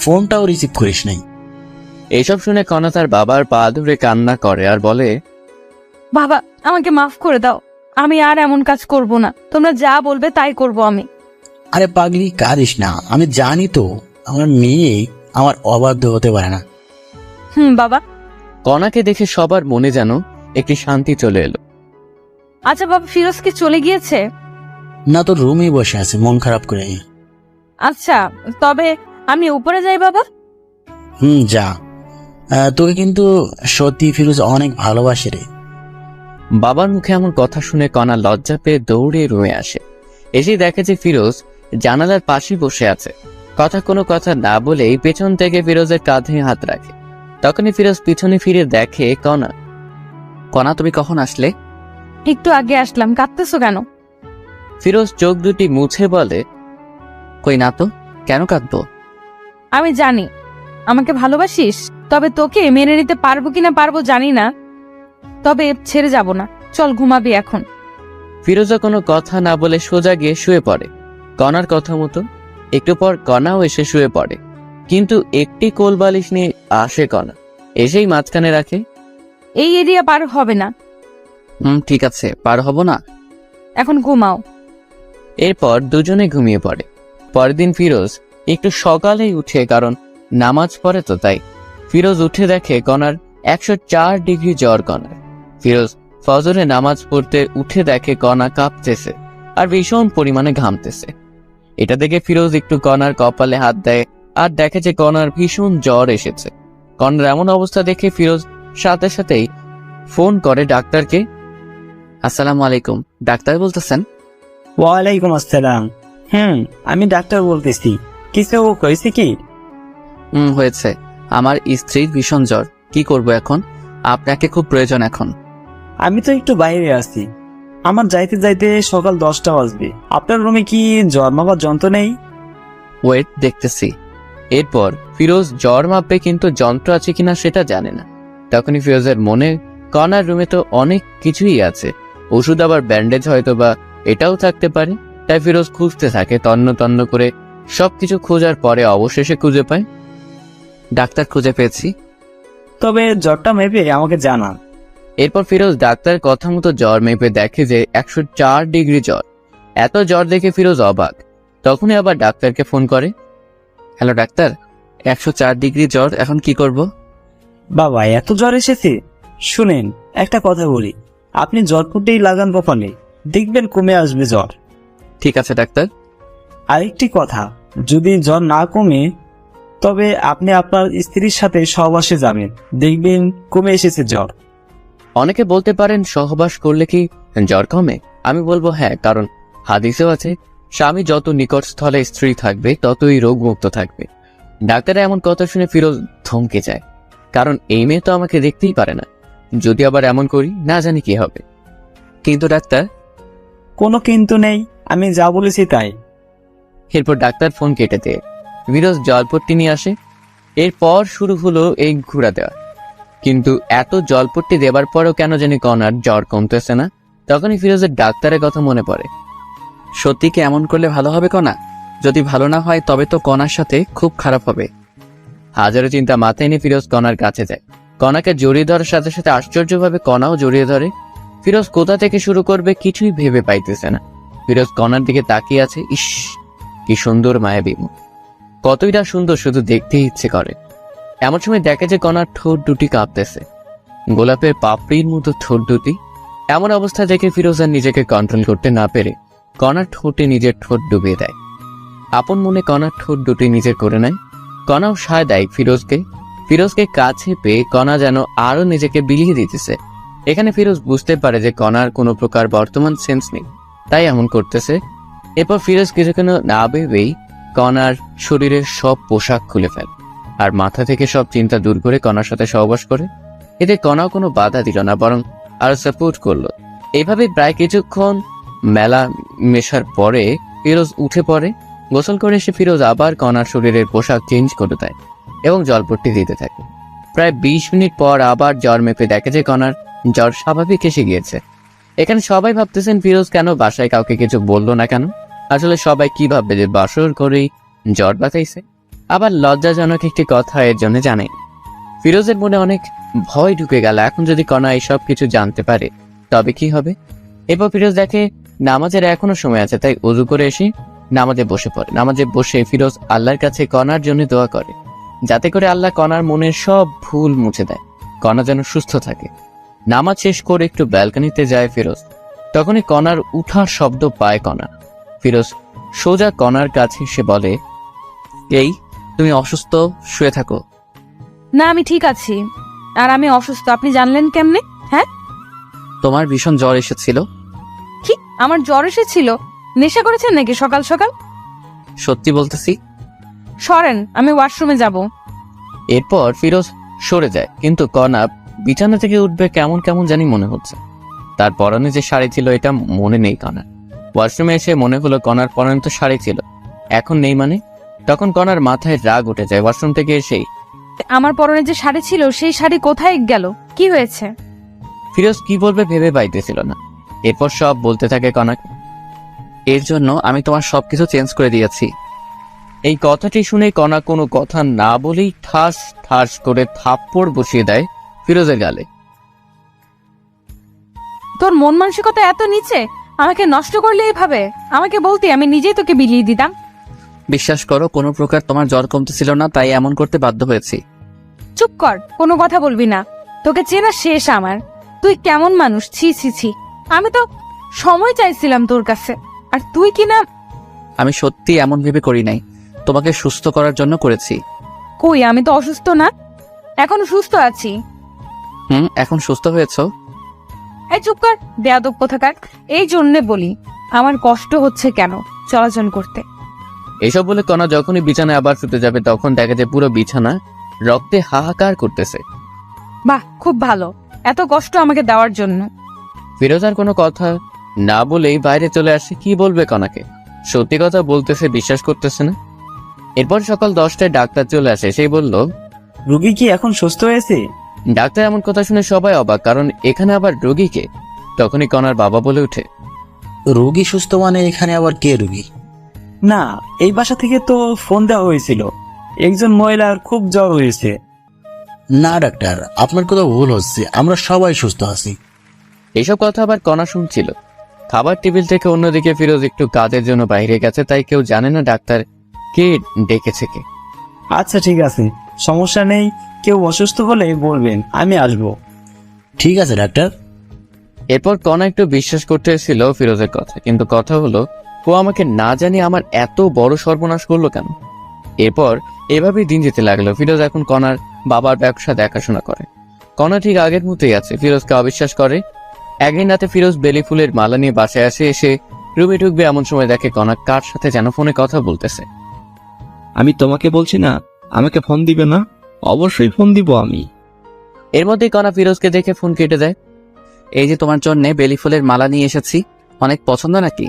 Speaker 4: ফোনটাও রিসিভ করিস নাই।
Speaker 2: এইসব শুনে কণা তার বাবার পা ধরে কান্না করে আর বলে,
Speaker 3: বাবা, আমাকে মাফ করে দাও। আমি আর এমন কাজ করব না। তোমরা যা বলবে তাই করব আমি।
Speaker 4: আরে পাগলি, কাঁদিস না। আমি জানি তো আমার মেয়ে আমার অবাধ্য হতে পারে না।
Speaker 3: বাবা।
Speaker 2: কণাকে দেখে সবার মনে যেন একটি শান্তি চলে এলো।
Speaker 3: আচ্ছা বাবা, ফিরোজ কি চলে গিয়েছে?
Speaker 4: না, তোর রুমেই বসে আছে মন খারাপ করে।
Speaker 3: আচ্ছা, তবে আমি উপরে যাই বাবা।
Speaker 4: যা। তোকে কিন্তু সত্যি ফিরোজ অনেক ভালোবাসে রে।
Speaker 2: বাবার মুখে এমন কথা শুনে কণা লজ্জা পেয়ে দৌড়ে রুমে আসে। এসে দেখে যে ফিরোজ জানালার পাশে বসে আছে। কোনো কথা না বলেই পেছন থেকে ফিরোজের কাঁধে হাত রাখে। তখনই ফিরোজ পিছনে ফিরে দেখে কণা, তুমি কখন আসলে?
Speaker 3: একটু আগে আসলাম। কাঁদতেছো কেন?
Speaker 2: ফিরোজ চোখ দুটি মুছে বলে, কই না তো, কেন কাঁদবো?
Speaker 3: আমি জানি আমাকে ভালোবাসিস, তবে তোকে মেনে নিতে পারবো কিনা পারবো জানি না। তবে ছেড়ে যাব না। চল ঘুমাবি এখন।
Speaker 2: ফিরোজা কোনো কথা না বলে সোজা গিয়ে শুয়ে পড়ে কণার কথা মতো। একটু পর কণাও এসে শুয়ে পড়ে, কিন্তু একটি কোল বালিশ নিয়ে আসে কণা, এসেই মাঝখানে রাখে।
Speaker 3: এই এরিয়া পার হবে না।
Speaker 2: ঠিক আছে, পার হব না।
Speaker 3: এখন ঘুমাও।
Speaker 2: এরপর দুজনে ঘুমিয়ে পড়ে। পরের দিন ফিরোজ একটু সকালেই উঠে, কারণ নামাজ পড়ে তো তাই। ফিরোজ উঠে দেখে কণার 104 ডিগ্রি জ্বর। কণার ফিরোজ ফজরে নামাজ পড়তে উঠে দেখে কণা কাঁপতেছে আর ভীষণ পরিমাণে ঘামতেছে। এটা দেখে ফিরোজ একটু কণার কপালে হাত দেয় আর দেখে যে কণার ভীষণ জ্বর এসেছে। কণার এমন অবস্থা দেখে ফিরোজ সাথে সাথেই ফোন করে ডাক্তারকে। আসসালামু আলাইকুম, ডাক্তার বলতেছেন?
Speaker 9: ওয়ালাইকুম আসসালাম। আমি ডাক্তার বলতেছি, কিছু হয়েছে কি?
Speaker 2: হয়েছে। আমার স্ত্রীর ভীষণ জ্বর, কি করব এখন? আপনাকে খুব প্রয়োজন এখন।
Speaker 9: আমি তো একটু বাইরে আছি, আমার যাইতে যাইতে সকাল 10টা বাজবে। আপনার রুমে কি জ্বর মাপার যন্ত্র নেই?
Speaker 2: ওয়েট, দেখতেছি। এরপর ফিরোজ জ্বর মাপবে, কিন্তু যন্ত্র আছে কিনা সেটা জানে না। তখনই ফিরোজের মনে, কণার রুমে তো অনেক কিছুই আছে, ওষুধ আবার ব্যান্ডেজ হয়তো বা এটাও থাকতে পারে। তাই ফিরোজ খুঁজতে থাকে, তন্ন তন্ন করে সবকিছু খোঁজার পরে অবশেষে খুঁজে পায়। ডাক্তার, খুঁজে পেয়েছি।
Speaker 9: তবে জ্বরটা মেপে আমাকে জানান।
Speaker 2: এরপর ফিরোজ ডাক্তারের কথা মতো জ্বর মেপে দেখে যে 104 ডিগ্রি জ্বর। এত জ্বর দেখে ফিরোজ অবাক। তখনই আবার ডাক্তারকে ফোন করে। হ্যালো ডাক্তার, 104 ডিগ্রি জ্বর, এখন কি করব?
Speaker 9: বাবা, এত জ্বর এসেছে? শুনেন, একটা কথা বলি, আপনি জ্বর ফুটেই লাগান কপালে, দেখবেন কমে আসবে জ্বর।
Speaker 2: ঠিক আছে ডাক্তার।
Speaker 9: আরেকটি কথা, যদি জ্বর না কমে তবে আপনি আপনার স্ত্রীর সাথে সহবাসে যাবেন, দেখবেন কমে এসেছে জ্বর।
Speaker 2: অনেকে বলতে পারেন সহবাস করলে কি জ্বর কমে? আমি বলবো হ্যাঁ, কারণ হাদিসেও আছে স্বামী যত নিকট স্থলে স্ত্রী থাকবে ততই রোগমুক্ত থাকবে। ডাক্তারের এমন কথা শুনে ফিরোজ থমকে যায়, কারণ এই মেয়ে তো আমাকে দেখতেই পারে না। যদি আবার এমন করি, না জানি কি হবে। কিন্তু ডাক্তার?
Speaker 9: কোনো কিন্তু নেই, আমি যা বলেছি তাই।
Speaker 2: এরপর ডাক্তার ফোন কেটে দেয়। ফিরোজ জলপট্টি নিয়ে আসে। এরপর শুরু হলো এই ঘুরা দেওয়া। কিন্তু এত জলপট্টি দেবার পরেও কেন জানি কণার জ্বর কমতেছে না। তখনই ফিরোজের ডাক্তারের কথা মনে পড়ে। সত্যি কি এমন করলে ভালো হবে কণা? যদি ভালো না হয় তবে তো কণার সাথে খুব খারাপ হবে। হাজারো চিন্তা মাথায় নিয়ে ফিরোজ কণার কাছে যায়। কণাকে জড়িয়ে ধরার সাথে সাথে আশ্চর্যভাবে কণাও জড়িয়ে ধরে। ফিরোজ কোথা থেকে শুরু করবে কিছুই ভেবে পাইতেছে না। ফিরোজ কণার দিকে তাকিয়ে আছে। ইস, কি সুন্দর মায়াবী মুখ, কতই না সুন্দর, শুধু দেখতেই ইচ্ছে করে। এমন সময় দেখে যে কণার ঠোঁট দুটি কাঁপতেছে, গোলাপের পাপড়ির মতো ঠোঁট দুটি। এমন অবস্থা দেখে ফিরোজ আর নিজেকে কন্ট্রোল করতে না পেরে কণার ঠোঁটে নিজের ঠোঁট ডুবিয়ে দেয়। আপন মনে কণার ঠোঁট দুটি নিজের করে নেয়। কণাও সায় দেয় ফিরোজকে। ফিরোজকে কাছে পেয়ে কণা যেন আরো নিজেকে বিলিয়ে দিতেছে। এখানে ফিরোজ বুঝতে পারে যে কণার কোনো প্রকার বর্তমান সেন্স নেই, তাই এমন করতেছে। এরপর ফিরোজ কিছুক্ষণ না ভেবেই কণার শরীরের সব পোশাক খুলে ফেলে আর মাথা থেকে সব চিন্তা দূর করে কণার সাথে সহবাস করে। এতে কণাও কোনো বাধা দিল না, বরং আরো সাপোর্ট করলো। এইভাবে প্রায় কিছুক্ষণ মেলা মেশার পরে ফিরোজ উঠে পড়ে। গোসল করে এসে ফিরোজ আবার কণার শরীরের পোশাক চেঞ্জ করে দেয় এবং জলপট্টি দিতে থাকে। প্রায় 20 মিনিট পর আবার জ্বর মেপে দেখে যে কণার জ্বর স্বাভাবিক এসে গিয়েছে। এখানে সবাই ভাবতেছেন ফিরোজ কেন বাসায় কাউকে কিছু বললো না কেন। আসলে সবাই কি ভাববে যে বাসর করেই জ্বর বাতাইছে। আবার লজ্জাজনক একটি কথা এর জন্য জানে। ফিরোজের মনে অনেক ভয় ঢুকে গেল, এখন যদি কণা এইসব কিছু জানতে পারে তবে কি হবে। এরপর ফিরোজ দেখে নামাজের এখনো সময় আছে, তাই ওযু করে এসে নামাজে বসে পড়ে। নামাজে বসে ফিরোজ আল্লাহর কাছে কণার জন্য দোয়া করে, যাতে করে আল্লাহ কণার মনের সব ভুল মুছে দেয়, কণা যেন সুস্থ থাকে। নামাজ শেষ করে একটু ব্যালকনিতে যায় ফিরোজ। তখনই কণার উঠার শব্দ পায় কণা। ফিরোজ সোজা কণার কাছে এসে বলে, এই তুমি অসুস্থ, শুয়ে থাকো।
Speaker 3: না, আমি ঠিক আছি। আর আমি অসুস্থ আপনি জানলেন কেমনে? হ্যাঁ,
Speaker 2: তোমার ভীষণ জ্বর এসেছিল।
Speaker 3: কি আমার জ্বর এসেছিল? নেশা করেছেন নাকি সকাল সকাল?
Speaker 2: সত্যি বলতেছি।
Speaker 3: সরেন, আমি ওয়াশরুমে যাব।
Speaker 2: এরপর ফিরোজ সরে যায়, কিন্তু কণা বিছানা থেকে উঠবে কেমন কেমন জানি মনে হচ্ছে। তার পরনে যে শাড়ি ছিল এটা মনে নেই কণার। ওয়াশরুমে এসে মনে হলো কণার পরনে তো শাড়ি ছিল, এখন নেই মানে। তখন কণার মাথায় রাগ উঠে যায়। ওয়াশরুম থেকে এসেই
Speaker 3: আমার পরনে যে শাড়ি ছিল সেই শাড়ি কোথায় গেল? কি হয়েছে?
Speaker 2: ফিরোজ কি বলবে ভেবে পাইতেছিল না। এরপর সব বলতে থাকে কণাকে। এর জন্য আমি তোমার সবকিছু চেঞ্জ করে দিয়েছি। এই কথাটি শুনে কণা কোনো কথা না বলেই ঠাস ঠাস করে থাপ্পড় বসিয়ে দেয় ফিরোজের গালে।
Speaker 3: তোর মন মানসিকতা এত নিচে, আমাকে নষ্ট করলে এইভাবে? আমাকে বলতে আমি নিজেই তোকে বিলিয়ে দিতাম।
Speaker 2: বিশ্বাস করো, কোনো প্রকার তোমার জ্বর কমতেছিল না, তাই এমন করতে বাধ্য হয়েছি।
Speaker 3: চুপ কর, কোনো কথা বলবি না। তোকে চেনা শেষ আমার। তুই কেমন মানুষ, ছি ছি ছি। আমি তো সময় চাইছিলাম তোর কাছে, আর তুই কিনা।
Speaker 2: আমি সত্যি এমন ভেবে করি নাই, তোমাকে সুস্থ করার জন্য করেছি।
Speaker 3: কই, আমি তো অসুস্থ না, এখনো সুস্থ আছি।
Speaker 2: এখন সুস্থ হয়েছো?
Speaker 3: এই চুপ কর, বেয়াদব কোথাকার। এই জন্যে বলি আমার কষ্ট হচ্ছে কেন চলাচল করতে।
Speaker 2: এইসব বলে কণা যখনই বিছানায় আবার শুতে যাবে তখন দেখা যায় পুরো বিছানা রক্তে হাহাকার করতেছে।
Speaker 3: বাহ, খুব ভালো, এত কষ্ট আমাকে দেওয়ার জন্য।
Speaker 2: ফিরোজ আর কোনো কথা না বলেই বাইরে চলে আসে। কি বলবে কণাকে? সত্যি কথা বলতেছে, বিশ্বাস করতেছে না। এরপর সকাল 10টায় ডাক্তার চলে আসে। সেই বলল,
Speaker 9: রুগী কি এখন সুস্থ হয়েছে?
Speaker 2: ডাক্তার এমন কথা শুনে সবাই অবাক, কারণ এখানে আবার রোগীকে। তখনই কণার বাবা বলে ওঠে,
Speaker 4: রোগী সুস্থ মানে এখানে আবার কে রোগী?
Speaker 9: না, এই বাসা থেকে তো ফোন দেওয়া হয়েছিল, একজন মহিলার খুব জ্বর হয়েছে।
Speaker 4: না ডাক্তার, আপনার কথা ভুল হচ্ছে, আমরা সবাই সুস্থ আছি।
Speaker 2: এইসব কথা আবার কণা শুনছিল। খাবার টেবিল থেকে অন্যদিকে ফিরোজ একটু কাজের জন্য বাইরে গেছে, তাই কেউ জানে না ডাক্তার কে ডেকেছে কে।
Speaker 9: আচ্ছা ঠিক আছে, সমস্যা নেই, কেউ অসুস্থ হলে বলবেন, আমি আসবো।
Speaker 4: ঠিক আছে ডাক্তার।
Speaker 2: এরপর কণা একটু বিশ্বাস করতে এসেছিল ফিরোজের কথা, কিন্তু কথা হলো ও আমাকে না জানি আমার এত বড় সর্বনাশ করলো কেন। এরপর এভাবেই দিন যেতে লাগলো। ফিরোজ এখন কণার বাবার ব্যবসা দেখাশোনা করে। কণা ঠিক আগের মতোই আছে, ফিরোজকে অবিশ্বাস করে। একদিন রাতে ফিরোজ বেলি ফুলের মালা নিয়ে বাসায় আসে। এসে রুমে ঢুকবে এমন সময় দেখে কণা কার সাথে যেন ফোনে কথা বলতেছে।
Speaker 6: আমি তোমাকে বলছি না আমাকে ফোন দিবে না? অবশ্যই ফোন দিব আমি।
Speaker 2: এর মধ্যেই কণা ফিরোজকে দেখে ফোন কেটে দেয়। এই যে তোমার জন্য বেলি ফুলের মালা নিয়ে এসেছি, অনেক পছন্দ নাকি?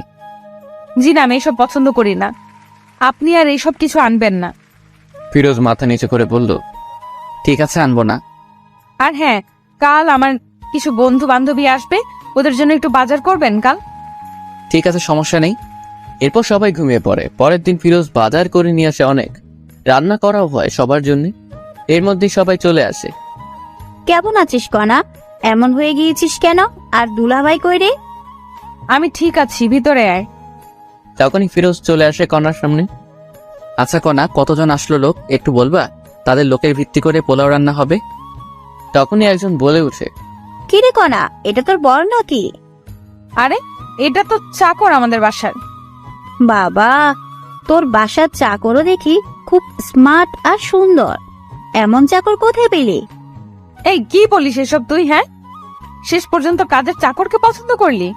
Speaker 3: জি না, আমি এইসব পছন্দ করি না, আপনি আর এইসব কিছু আনবেন না।
Speaker 2: ফিরোজ মাথা নিচু করে বলল, ঠিক আছে, আনবো না।
Speaker 3: আর হ্যাঁ, কাল আমার কিছু বন্ধু বান্ধবী আসবে, ওদের জন্য একটু বাজার করবেন কাল।
Speaker 2: ঠিক আছে, সমস্যা নেই। এরপর সবাই ঘুমিয়ে পড়ে। পরের দিন ফিরোজ বাজার করে নিয়ে আসে অনেক, রান্না করাও হয় সবার জন্য। এর মধ্যেই সবাই চলে আসে।
Speaker 10: কেমন আছিস কণা? এমন হয়ে গিয়েছিস কেন? আর দুলাভাই কই রে?
Speaker 3: আমি ঠিক আছি, ভিতরে আয়।
Speaker 2: তখনই ফিরোজ চলে আসে কণার সামনে। আচ্ছা কণা, কতজন আসলো লোক একটু বলবা? তাদের লোকের ভিত্তি করে পোলাও রান্না হবে। তখনই একজন বলে উঠে,
Speaker 10: কি রে কণা, এটা তোর বর নাকি?
Speaker 3: আরে, এটা তো চাকর আমাদের বাসার।
Speaker 10: বাবা, তোর বাসার চাকরও দেখি খুব স্মার্ট আর সুন্দর। এমন চাকর কোথায় পেলি?
Speaker 3: এই কি বলিস এসব তুই? হ্যাঁ, শেষ পর্যন্ত কাজের চাকরকে পছন্দ করলি?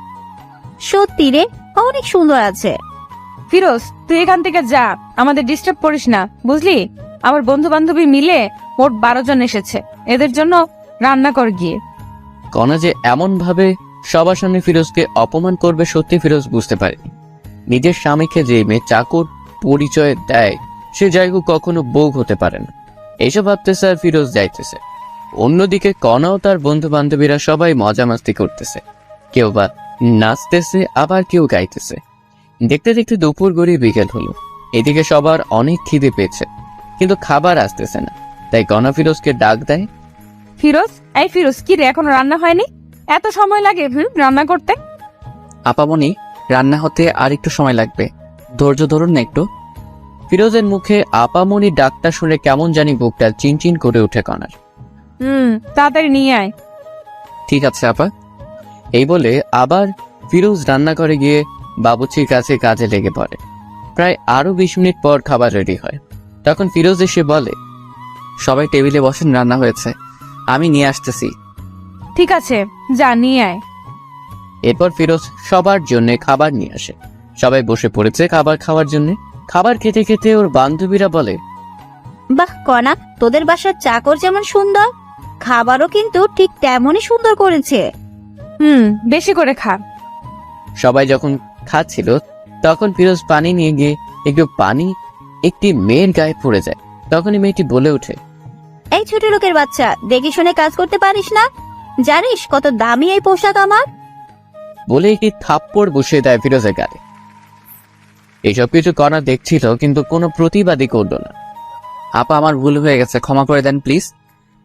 Speaker 10: সত্যি রে, অনেক সুন্দর আছে।
Speaker 3: ফিরোজ, তুই এখান থেকে যা, আমাদের ডিস্টার্ব করিস না, বুঝলি? আমার বন্ধু বান্ধবী মিলে মোট 12 জন এসেছে, এদের জন্য রান্না কর গিয়ে।
Speaker 2: কণা যে এমন ভাবে সবার সামনে ফিরোজকে অপমান করবে সত্যি ফিরোজ বুঝতে পারেনি। নিজের স্বামীকে যে মেয়ে চাকর পরিচয় দেয় সে জায়গা কখনো বউ হতে পারে না। এইসব ভাবতেছে আর ফিরোজ যাইতেছে। অন্যদিকে কণাও তার বন্ধু বান্ধবীরা সবাই মজা মাস্তি করতেছে, কেউ বা নাচতেছে, আবার কেউ গাইতেছে। দেখতে দেখতে দুপুর গড়িয়ে বিকেল হলো। এদিকে সবার অনেক খিদে পেয়েছে, কিন্তু খাবার আসতেছে না। তাই কণা ফিরোজকে ডাক দেয়।
Speaker 3: ফিরোজ, এই ফিরোজ, কি রে, এখনো রান্না হয়নি? এত সময় লাগে রান্না করতে?
Speaker 2: আপামনি, রান্না হতে আর একটু সময় লাগবে, ধৈর্য ধরুন না একটু। ফিরোজের মুখে আপামনি ডাকটা শুনে কেমন জানি বুকটা চিনচিন করে উঠে কণার।
Speaker 3: তাড়াতাড়ি নিয়ে আয়।
Speaker 2: ঠিক আছে আপা। এই বলে আবার ফিরোজ রান্নাঘরে গিয়ে বাবুর্চির কাছে কাজে লেগে পড়ে। প্রায় আরো 20 মিনিট পর খাবার রেডি হয়। তখন ফিরোজ এসে বলে, সবাই টেবিলে বসেন, রান্না হয়েছে, আমি নিয়ে আসতেছি।
Speaker 3: ঠিক আছে, যা নিয়ে আয়।
Speaker 2: এরপর ফিরোজ সবার জন্য খাবার নিয়ে আসে। সবাই বসে পড়েছে খাবার খাওয়ার জন্য। খাবার খেতে খেতে ওর বান্ধবীরা বলে,
Speaker 10: বাহ কণা, তোদের বাসার চাকর যেমন সুন্দর, খাবারও কিন্তু ঠিক তেমনই সুন্দর করেছে।
Speaker 3: বেশি করে খা।
Speaker 2: সবাই যখন খাচ্ছিল তখন ফিরোজ পানি নিয়ে গিয়ে একটু পানি একটি মেয়ের গায়ে পড়ে যায়। তখনই মেয়েটি বলে ওঠে,
Speaker 10: এই ছোট লোকের বাচ্চা, দেখে শুনে কাজ করতে পারিস না? জানিস কত দামি এই পোশাক আমার?
Speaker 2: বলে একটি থাপ্পড় বসিয়ে দেয় ফিরোজের গায়ে। এইসব কিছু কণা দেখছিল, কিন্তু কোনো প্রতিবাদই করলো না। আপা, আমার ভুল হয়ে গেছে, ক্ষমা করে দেন প্লিজ।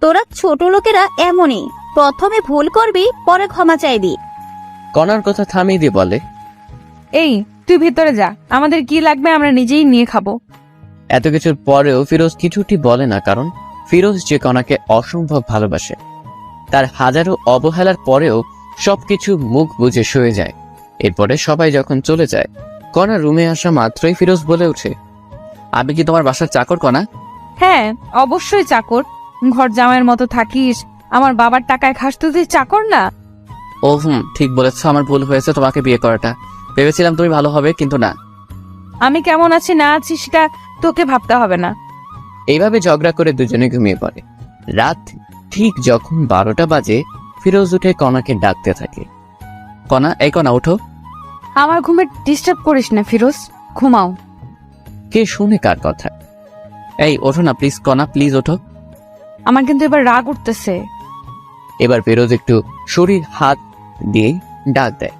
Speaker 10: তোরা ছোট লোকেরা এমনই, প্রথমে ভুল করবি, পরে ক্ষমা চাইবি।
Speaker 2: কণার কথা থামিয়ে দিয়ে বলে,
Speaker 3: এই তুই ভিতরে যা, আমাদের কি লাগবে আমরা নিজেই নিয়ে খাবো।
Speaker 2: এত কিছুর পরেও ফিরোজ কিছুটি বলে না, কারণ ফিরোজ যে কণাকে অসম্ভব ভালোবাসে। তার হাজারো অবহেলার পরেও সবকিছু মুখ বুজে সয়ে যায়। এরপরে সবাই যখন চলে যায়, কণা রুমে আসা মাত্রই ফিরোজ বলে ওঠে, আমি কি তোমার বাসার চাকর কণা?
Speaker 3: হ্যাঁ, অবশ্যই চাকর। ঘর জামাইয়ের মতো থাকিস, আমার বাবার টাকায় খাস, তুই চাকর না?
Speaker 2: ও ঠিক বলেছ, আমার ভুল হয়েছে তোমাকে বিয়ে করাটা। ভেবেছিলাম তুমি ভালো হবে, কিন্তু না।
Speaker 3: আমি কেমন আছি না আছি সেটা তোকে ভাবতে হবে না।
Speaker 2: এইভাবে ঝগড়া করে দুজনে ঘুমিয়ে পড়ে। রাত ঠিক যখন 12টা বাজে, ফিরোজ উঠে কণাকে ডাকতে থাকে, কণা, এই কণা ওঠো।
Speaker 3: আমার ঘুমে ডিস্টার্ব করিস না ফিরোজ, ঘুমাও।
Speaker 2: কে শুনে কার কথা? এই ওঠো না প্লিজ কণা, প্লিজ ওঠো।
Speaker 3: আমার কিন্তু এবার রাগ উঠতেছে।
Speaker 2: এবার ফিরোজ একটু শরীর হাত দিয়ে ডাক দেয়,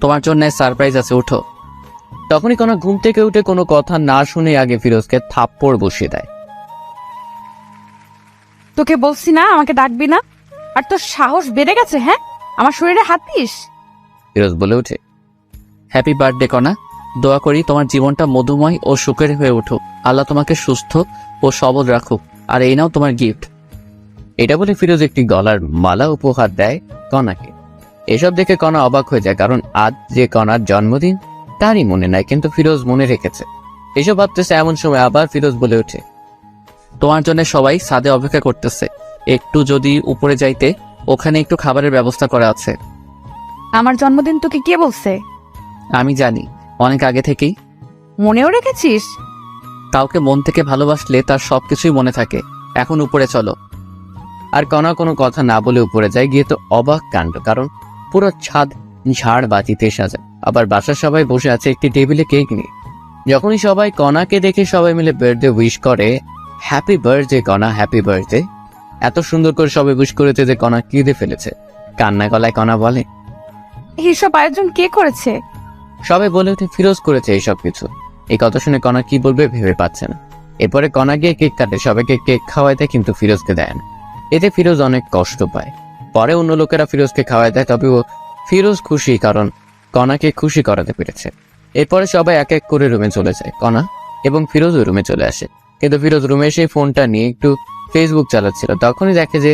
Speaker 2: তোমার জন্য সারপ্রাইজ আছে, ওঠো। তখনই কণা ঘুম থেকে উঠে কোনো কথা না শুনে আগে ফিরোজকে থাপ্পড় বসিয়ে দেয়।
Speaker 3: তোকে বলছি না আমাকে ডাকবি না, আর তোর সাহস বেড়ে গেছে? হ্যাঁ, আমার শরীরে হাত দিস?
Speaker 2: ফিরোজ বলে ওঠে, হ্যাপি বার্থডে কণা, দোয়া করি তোমার জীবনটা মধুময় ও সুখের হয়ে উঠুক। আল্লাহ তোমাকে সুস্থ ও সবল রাখুক, আর এই নাও তোমার গিফট। এটা বলে ফিরোজ একটি গলার মালা উপহার দেয় কণাকে। এসব দেখে কণা অবাক হয়ে যায়, কারণ আজ যে কণার জন্মদিন তারই মনে নাই, কিন্তু ফিরোজ মনে রেখেছে। এসব ভাবতেছে এমন সময় আবার ফিরোজ বলে ওঠে, তোমার জন্য সবাই ছাদে অপেক্ষা করতেছে, একটু যদি উপরে যাইতে, ওখানে একটু খাবারের ব্যবস্থা করা আছে।
Speaker 3: আমার জন্মদিন তোকে কে বলছে?
Speaker 2: আমি জানি, অনেক আগে থেকেই।
Speaker 3: মনেও রেখেছিস?
Speaker 2: কাউকে মন থেকে ভালোবাসলে তার সবকিছুই মনে থাকে। এখন উপরে চলো। আর কণা কোনো কথা না বলে উপরে যায়। গিয়ে তো অবাক কাণ্ড, কারণ পুরো ছাদ ঝাড় বাতিতে সাজা, আবার বাসার সবাই বসে আছে একটি টেবিলে কেক নিয়ে। যখনই সবাই কণাকে দেখে সবাই মিলে বার্থডে উইশ করে, হ্যাপি বার্থডে কণা, হ্যাপি বার্থডে। এত সুন্দর করে সবাই উইশ করেছে যে কণা কেঁদে ফেলেছে। কান্না গলায় কণা বলে,
Speaker 3: এইসব আয়োজন কে করেছে?
Speaker 2: সবাই বলে ওঠে, ফিরোজ করেছে এইসব কিছু। এই কথা শুনে কণা কি বলবে ভেবে পাচ্ছে না। এরপরে কণা গিয়ে কেক কাটে, সবাইকে কেক খাওয়ায় দেয়, কিন্তু ফিরোজকে দেয় না। এতে ফিরোজ অনেক কষ্ট পায়। পরে অন্য লোকেরা ফিরোজকে খাওয়ায় দেয়, তবে ফিরোজ খুশি, কারণ কণাকে খুশি করাতে পেরেছে। এরপরে সবাই এক এক করে রুমে চলে যায়। কণা এবং ফিরোজ রুমে চলে আসে, কিন্তু ফিরোজ রুমে এসে ফোনটা নিয়ে একটু ফেসবুক চালাচ্ছিল। তখনই দেখে যে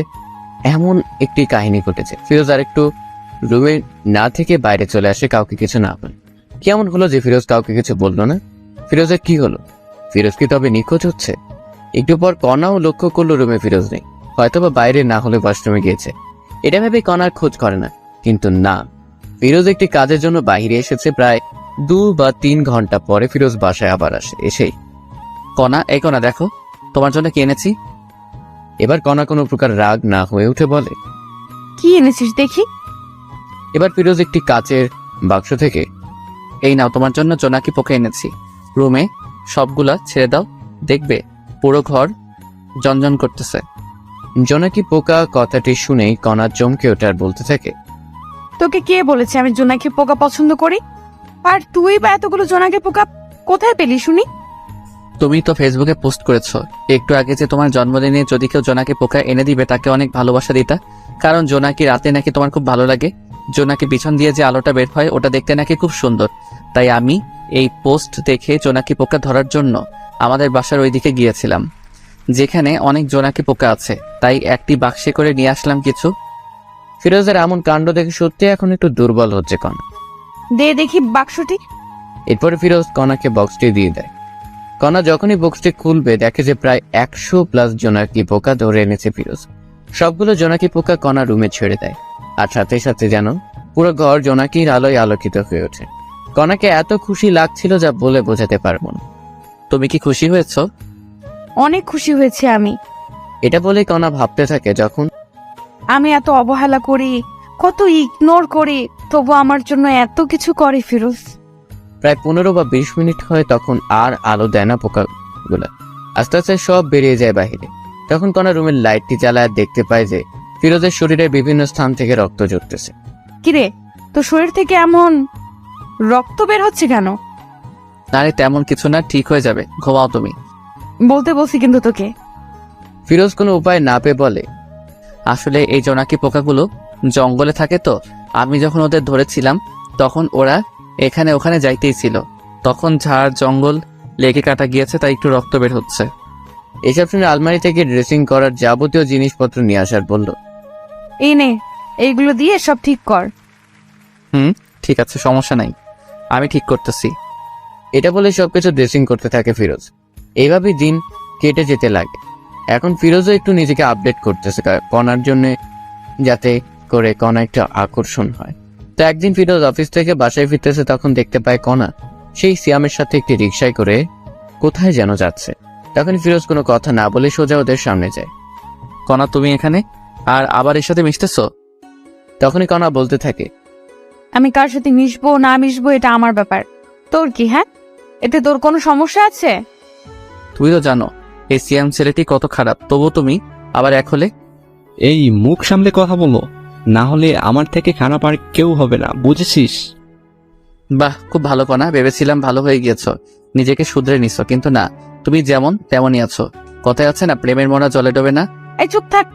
Speaker 2: এমন একটি কাহিনী ঘটেছে। ফিরোজ আর একটু রুমে না থেকে বাইরে চলে আসে, কাউকে কিছু না বলে। কেমন হলো যে ফিরোজ কাউকে কিছু বললো না? ফিরোজের কি হলো? ফিরোজ কি তবে নিখোঁজ হচ্ছে? একটু পর কণাও লক্ষ্য করলো রুমে ফিরোজ নেই, হয়তোবা বাইরে না হলে ওয়াশরুমে গিয়েছে। এটা ভেবে কণার খোঁজ করে না, কিন্তু না, ফিরোজ একটি কাজের জন্য বাইরে এসেছে। প্রায় 2 বা 3 ঘন্টা পরে ফিরোজ বাসায় আবার আসে। এসেই, কণা, এই কণা দেখো, তোমার জন্য কি এনেছি। এবার কণা কোনো প্রকার রাগ না হয়ে উঠে বলে,
Speaker 3: কি এনেছিস দেখি?
Speaker 2: এবার ফিরোজ একটি কাচের বাক্স থেকে, এই নাও তোমার জন্য জোনাকি পোকা এনেছি, রুমে সবগুলা ছেড়ে দাও, দেখবে পুরো ঘর জনজন করতেছে। জোনাকি পোকা কথাটি শুনেই কণা চমকে ওঠে আর বলতে থাকে,
Speaker 3: তোকে কে বলেছে আমি জোনাকি পোকা পছন্দ করি? আর তুই বা এতগুলো জোনাকি পোকা কোথায় পেলি শুনি?
Speaker 2: তুমি তো ফেসবুকে পোস্ট করেছো একটু আগে যে তোমার জন্মদিনে যদি কেউ জোনাকি পোকা এনে দিবে তাকে অনেক ভালোবাসা দিতা, কারণ জোনাকি রাতে নাকি তোমার খুব ভালো লাগে। জোনাকি পিছন দিয়ে যে আলোটা বের হয় ওটা দেখতে নাকি খুব সুন্দর। তাই আমি এই পোস্ট দেখে জোনাকি পোকা ধরার জন্য আমাদের বাসার ওইদিকে গিয়েছিলাম, যেখানে অনেক জোনাকি পোকা আছে, তাই একটি বাক্সে করে নিয়ে আসলাম কিছু। ফিরোজের এমন কাণ্ড দেখে সত্যি এখন একটু দুর্বল হচ্ছে কণা।
Speaker 3: দে দেখি বাক্সটি।
Speaker 2: এরপরে ফিরোজ কণাকে বক্সটি দিয়ে দেয়। কণা যখনই বক্সটি খুলবে দেখে যে প্রায় 100+ জোনাকি পোকা ধরে এনেছে ফিরোজ। সবগুলো জোনাকি পোকা কণা রুমে ছেড়ে দেয়, আর সাথে সাথে যেন পুরো ঘর জোনাকির আলোয় আলোকিত হয়ে ওঠে। কণাকে এত খুশি লাগছিল যা বলে বোঝাতে পারবো না। তুমি কি খুশি হয়েছ?
Speaker 3: অনেক খুশি হয়েছে আমি।
Speaker 2: এটা বলে কণা ভাবতে থাকে, যখন
Speaker 3: আমি এত অবহেলা করি, কত ইগনোর করি, তবু আমার জন্য এত কিছু করে ফিরোজ।
Speaker 2: প্রায় 15 বা 20 মিনিট হয়, তখন আর আলো দেয় না পোকাগুলা। আস্তে আস্তে সব বেরিয়ে যায় বাহিরে। তখন কণা রুমের লাইটটি জ্বালায় দেখতে পায় যে ফিরোজের শরীরের বিভিন্ন স্থান থেকে রক্ত ঝরতেছে।
Speaker 3: কিরে, তোর শরীর থেকে এমন রক্ত বের হচ্ছে কেন?
Speaker 2: আরে তেমন কিছু না, ঠিক হয়ে যাবে, ঘুমাও তুমি।
Speaker 3: বলতে বলছি কিন্তু তোকে।
Speaker 2: ফিরোজ কোনো উপায় না পেয়ে বলে, আসলে এই জোনাকি পোকাগুলো জঙ্গলে থাকে, তো আমি যখন ওদের ধরেছিলাম তখন ওরা এখানে ওখানে যাইতেই ছিল, তখন ঝাড় জঙ্গল লেগে কাটা গিয়েছে, তাই একটু রক্ত বের হচ্ছে। এসব শুনে আলমারি থেকে ড্রেসিং করার যাবতীয় জিনিসপত্র নিয়ে আসার বলল।
Speaker 3: এই নে, এইগুলো দিয়ে সব ঠিক কর।
Speaker 2: ঠিক আছে, সমস্যা নাই, আমি ঠিক করতেছি। এটা বলে সবকিছু ড্রেসিং করতে থাকে ফিরোজ। এইভাবেই দিন কেটে যেতে লাগে। এখন ফিরোজও একটু নিজেকে আপডেট করতেছে কণার জন্য, যাতে করে কণা একটা আকর্ষণ হয়। তো একদিন ফিরোজ অফিস থেকে বাসায় ফিরতেছে, তখন দেখতে পায় কণা সেই সিয়ামের সাথে একটি রিকশায় করে কোথায় যেন যাচ্ছে। তখন ফিরোজ কোনো কথা না বলে সোজা ওদের সামনে যায়। কণা, তুমি এখানে আর আবার এর সাথে মিশতেছো? তখনই কণা বলতে থাকে,
Speaker 3: আমি কার সাথে মিশবো না মিশবো এটা আমার ব্যাপার, তোর কি? হ্যাঁ, এতে তোর কোনো সমস্যা আছে?
Speaker 2: তুই তো জানো এই সিয়াম ছেলেটি কত খারাপ, তবু তুমি আবার এক হলে।
Speaker 6: এই মুখ সামলে কথা বলো, না হলে আমার থেকে খারাপ আর কেউ হবে না, বুঝেছিস?
Speaker 2: বাহ, খুব ভালো কণা, ভেবেছিলাম ভালো হয়ে গিয়েছো, নিজেকে শুধরে নিছো, কিন্তু না, তুমি যেমন তেমনই আছো। কথায় আছে না, প্রেমের মরা জলে ডোবে না।
Speaker 3: এই চুপ থাক,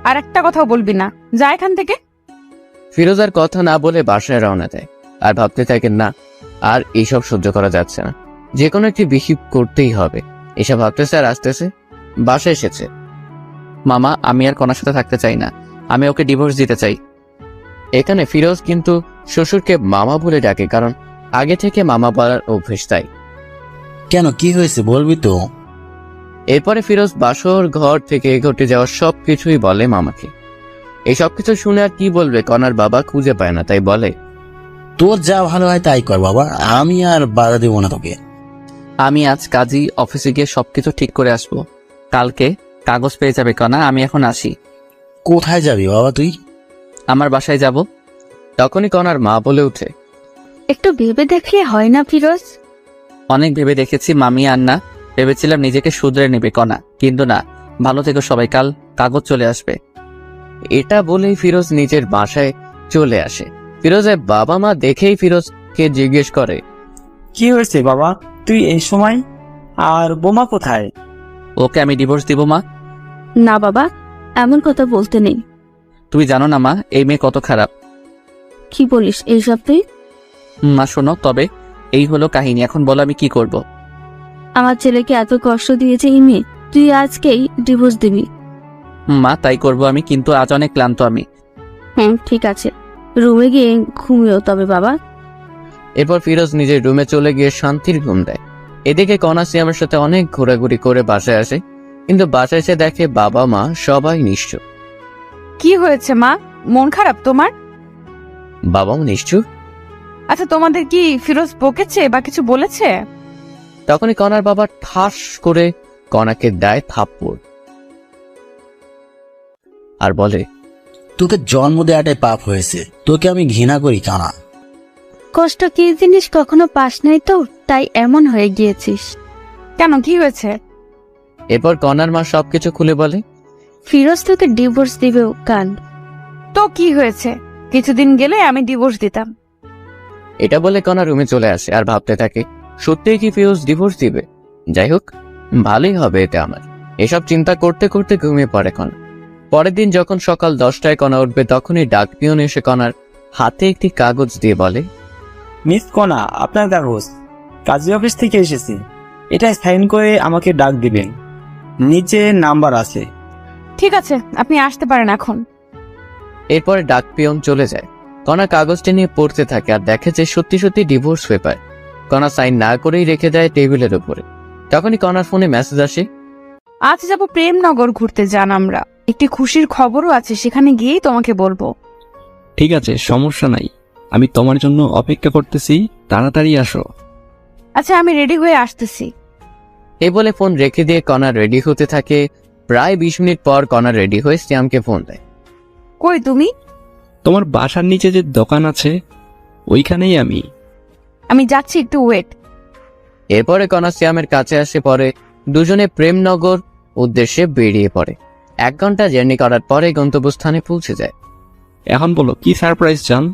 Speaker 3: আর একটা কথাও বলবি না, যা এখান থেকে।
Speaker 2: ফিরোজ আর কথা না বলে বাসায় রওনা দেয়। আর ভাবতে থাকেন, না আর এইসব সহ্য করা যাচ্ছে না, যে কোনো একটি বিহিব করতেই হবে। এসব ভাবতেছে আর আসতেছে বাসায় এসেছে। মামা, আমি আর কণার সাথে থাকতে চাই না, আমি ওকে ডিভোর্স দিতে চাই। এখানে ফিরোজ কিন্তু শ্বশুরকে মামা বলে ডাকে, কারণ আগে থেকে মামা বলার অভ্যেস তাই।
Speaker 4: কেন, কি হয়েছে বলবি তো?
Speaker 2: এরপরে ফিরোজ বাসর ঘর থেকে ঘটে যাওয়া সবকিছুই বলে মামাকে। এই সবকিছু শুনে আর কি বলবে, কণার বাবা খুঁজে পায় না, তাই বলে,
Speaker 4: তোর যা ভালো হয় তাই কর বাবা, আমি আর বাধা দেবো না তোকে।
Speaker 2: আমি আজ কাজী অফিসে গিয়ে সবকিছু ঠিক করে আসবো, কালকে কাগজ পেয়ে যাবে কণা, আমি এখন আসি।
Speaker 4: কোথায় যাবি বাবা তুই?
Speaker 2: আমার বাসায় যাব। তখনই কণার মা বলে উঠে,
Speaker 5: একটু ভেবে দেখলে হয় না ফিরোজ?
Speaker 2: অনেক ভেবে দেখেছি মামি, আর না, ভেবেছিলাম নিজেকে শুধরে নেবে কণা, কিন্তু না, ভালো থেকো সবাই, কাল কাগজ চলে আসবে। এটা বলেই ফিরোজ নিজের বাসায় চলে আসে। ফিরোজের বাবা মা দেখেই ফিরোজকে জিজ্ঞেস করে,
Speaker 9: কি হয়েছে বাবা, তুই এই সময়? আর বোমা কোথায়?
Speaker 2: ওকে আমি ডিভোর্স দিব মা।
Speaker 5: না বাবা, এমন কথা বলতে নেই।
Speaker 2: তুমি জানো না মা, এই মেয়ে কত খারাপ।
Speaker 5: কি বলিস এইসব তুই?
Speaker 2: মা শোনো, তবে এই হলো কাহিনী, এখন বলো আমি কি করব।
Speaker 5: আমার ছেলেকে এত কষ্ট দিয়েছে এই মেয়ে, তুই আজকেই ডিভোর্স দিবি?
Speaker 2: মা তাই করব আমি, কিন্তু আজ অনেক ক্লান্ত আমি।
Speaker 5: হ্যাঁ ঠিক আছে, রুমে গিয়ে ঘুমিও তবে বাবা।
Speaker 2: এরপর ফিরোজ নিজের রুমে চলে গিয়ে শান্তির ঘুম দেয়। এদিকে কণা সিয়ামের সাথে অনেক ঘোরাঘুরি করে বাসায় আসে, কিন্তু বাসায় এসে দেখে বাবা মা সবাই নিশ্চুপ।
Speaker 3: কি হয়েছে মা, মন খারাপ তোমার?
Speaker 2: বাবাও নিশ্চুপ।
Speaker 3: আচ্ছা, তোমাদের কি ফিরোজ বকেছে বা কিছু বলেছে?
Speaker 2: তখনই কণার বাবা ঠাস করে কণাকে দেয় থাপ্পড় আর বলে,
Speaker 4: তোকে জন্ম দেওয়াটাই পাপ হয়েছে, তোকে আমি ঘৃণা করি কানা।
Speaker 5: কষ্ট কি জিনিস কখনো পাস নাই তো, তাই এমন হয়ে গিয়েছিস।
Speaker 3: কেন, কি হয়েছে?
Speaker 2: এরপর কণার মা সবকিছু খুলে বলে,
Speaker 5: ফিরোজ তোকে ডিভোর্স দিবে কান।
Speaker 3: তো কি হয়েছে, কিছুদিন গেলে আমি ডিভোর্স দিতাম।
Speaker 2: এটা বলে কণা রুমে চলে আসে আর ভাবতে থাকে, সত্যিই কি ফিরোজ ডিভোর্স দিবে? যাই হোক, ভালোই হবে এটা আমার। এসব চিন্তা করতে করতে ঘুমিয়ে পড়ে কণা। পরের দিন যখন সকাল 10টায় কণা উঠবে, তখনই ডাক পিয়ন এসে কণার হাতে একটি কাগজ দিয়ে বলে,
Speaker 9: মিস কণা, আপনার কাগজ, কাজী অফিস থেকে এসেছে, এটা সাইন করে আমাকে ডাক দিবেন, নিচে নাম্বার আছে।
Speaker 3: ঠিক আছে, আপনি আসতে পারেন এখন।
Speaker 2: এরপরে ডাক পিয়ন চলে যায়। কণা কাগজটি নিয়ে পড়তে থাকে আর দেখে যে সত্যি সত্যি ডিভোর্স পেপার। কণা সাইন না করেই রেখে দেয় টেবিলের উপরে। তখনই কণার ফোনে মেসেজ আসে,
Speaker 3: আজ যাব প্রেমনগর ঘুরতে, যান আমরা, একটি খুশির খবরও আছে, সেখানে গিয়েই তোমাকে বলবো।
Speaker 6: ঠিক আছে, সমস্যা নাই, আমি তোমার জন্য অপেক্ষা করতেছি, তাড়াতাড়ি আসো।
Speaker 3: আচ্ছা, আমি রেডি হয়ে আসতেছি।
Speaker 2: এই বলে ফোন রেখে দিয়ে কণা রেডি হতে থাকে। প্রায় 20 মিনিট পর কণা রেডি হয়ে শ্যামকে ফোন দেয়।
Speaker 3: কই তুমি?
Speaker 6: তোমার বাসার নিচে যে দোকান আছে ওইখানেই আমি।
Speaker 3: আমি যাচ্ছি, একটু ওয়েট।
Speaker 2: এরপরে কণা শ্যামের কাছে আসে, পরে দুজনে প্রেমনগর উদ্দেশ্যে বেরিয়ে পড়ে। 1 ঘন্টা জার্নি করার পরে গন্তব্যস্থানে পৌঁছে যায়।
Speaker 6: এখন বলো কি সারপ্রাইজ চান?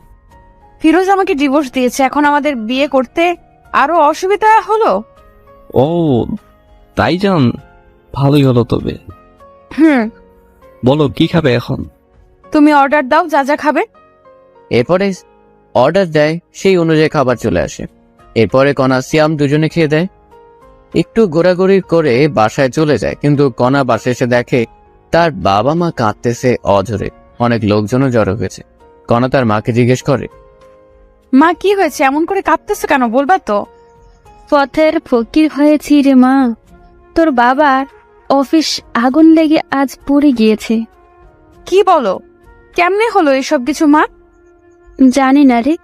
Speaker 3: ফিরোজ আমাকে ডিভোর্স দিয়েছে, এখন আমাদের বিয়ে করতে আরো অসুবিধা হলো।
Speaker 6: ও তাই জান, ভালোই হলো তবে। বলো কি খাবে এখন?
Speaker 3: তুমি অর্ডার দাও, যা যা খাবে।
Speaker 2: এরপরে অর্ডার দেয়, সেই অনুযায়ী খাবার চলে আসে। এরপরে কণা শ্যাম দুজনে খেয়ে দেয়। একটু ঘোরাঘুরি করে বাসায় চলে যায়, কিন্তু কণা বাসায় এসে দেখে তার বাবা মা কাঁদতেছে অঝরে। অনেক লোকজনও জড়ো হয়েছে। কণা তার মাকে জিজ্ঞেস করে,
Speaker 3: মা কি হয়েছে, এমন করে কাঁদতেছো কেন, বলবা তো?
Speaker 5: পথের ফকির হয়েছি রে মা, তোর বাবার অফিস আগুন লেগে আজ পুড়ে গিয়েছে।
Speaker 3: কি বলো, কেমনে হলো এসব কিছু মা?
Speaker 5: জানি না রে,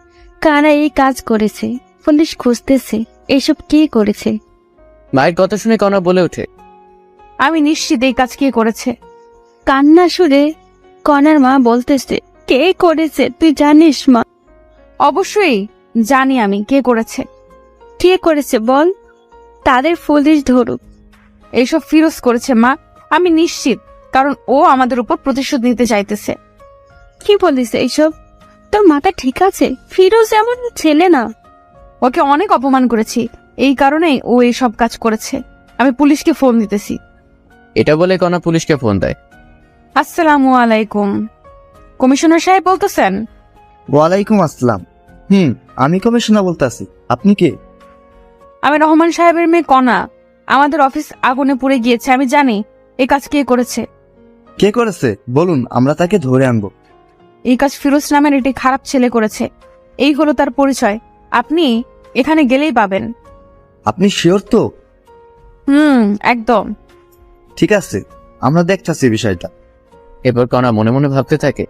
Speaker 5: কারা এই কাজ করেছে, পুলিশ খুঁজতেছে এসব কে করেছে।
Speaker 2: মায়ের কথা শুনে কণা বলে ওঠে,
Speaker 3: আমি নিশ্চিত এই কাজ কে করেছে।
Speaker 5: কান্না সুরে কণার মা বলতেছে, কে করেছে তুই জানিস মা?
Speaker 3: অবশ্যই জানি আমি কে করেছে।
Speaker 5: কে করেছে বল, তাদের পুলিশ ধরুক।
Speaker 3: এইসব ফিরোজ করেছে মা, আমি নিশ্চিত, কারণ ও আমাদের উপর প্রতিশোধ নিতে চাইতেছে।
Speaker 5: কি বলিস এইসব? তোর মাথা ঠিক আছে? ফিরোজ এমন ছেলে না।
Speaker 3: ওকে অনেক অপমান করেছি, এই কারণেই ও এইসব কাজ করেছে। আমি পুলিশকে ফোন দিতেছি।
Speaker 2: এটা বলে কণা পুলিশকে ফোন দেয়।
Speaker 3: আসসালামু আলাইকুম, কমিশনার সাহেব বলতেছেন?
Speaker 7: ওয়ালাইকুম আসসালাম। আমি কমিশনার বলতেছি, আপনি কে?
Speaker 3: আমি রহমান সাহেবের মেয়ে কণা। আমাদের অফিস আগুনে পুড়ে গিয়েছে, আমি জানি এই কাজ কে করেছে।
Speaker 7: কে করেছে বলুন, আমরা তাকে ধরে আনবো।
Speaker 3: এই কাজ ফিরোজ নামের একটি খারাপ ছেলে করেছে। এই হলো তার পরিচয়, আপনি এখানে গেলেই পাবেন।
Speaker 7: আপনি শিওর তো?
Speaker 3: একদম।
Speaker 7: ঠিক আছে, আমরা দেখতেছি বিষয়টা।
Speaker 2: এরপর কণা মনে মনে ভাবতে থাকে,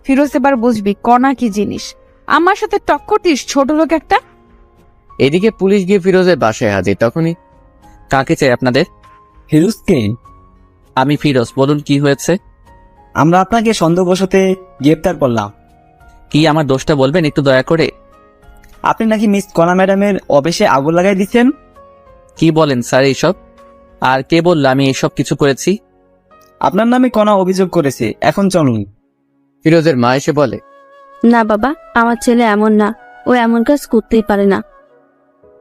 Speaker 3: ফিরোজ এবার বুঝবি কণা কি জিনিস। আমার সাথে টক্কর দিস ছোট লোক একটা।
Speaker 2: এদিকে পুলিশ গিয়ে ফিরোজের বাসায় হাজির। তখনই, কাকে চাই আপনাদের?
Speaker 9: ফিরোজকে?
Speaker 2: আমি ফিরোজ, বলুন কি হয়েছে?
Speaker 9: আমরা আপনাকে সন্দেহবশতে গ্রেপ্তার করলাম।
Speaker 2: কি আমার দোষটা বলবেন একটু দয়া করে?
Speaker 9: আপনি নাকি মিস কণা ম্যাডামের অফিসে আগুন লাগাই দিচ্ছেন।
Speaker 2: কি বলেন স্যার এইসব? আর কে বললো আমি এসব কিছু করেছি?
Speaker 9: আপনার নামে কণা অভিযোগ করেছে, এখন চলুন।
Speaker 2: ফিরোজের মা এসে বলে,
Speaker 5: না বাবা, আমার ছেলে এমন না, ও এমন কাজ করতেই পারে না।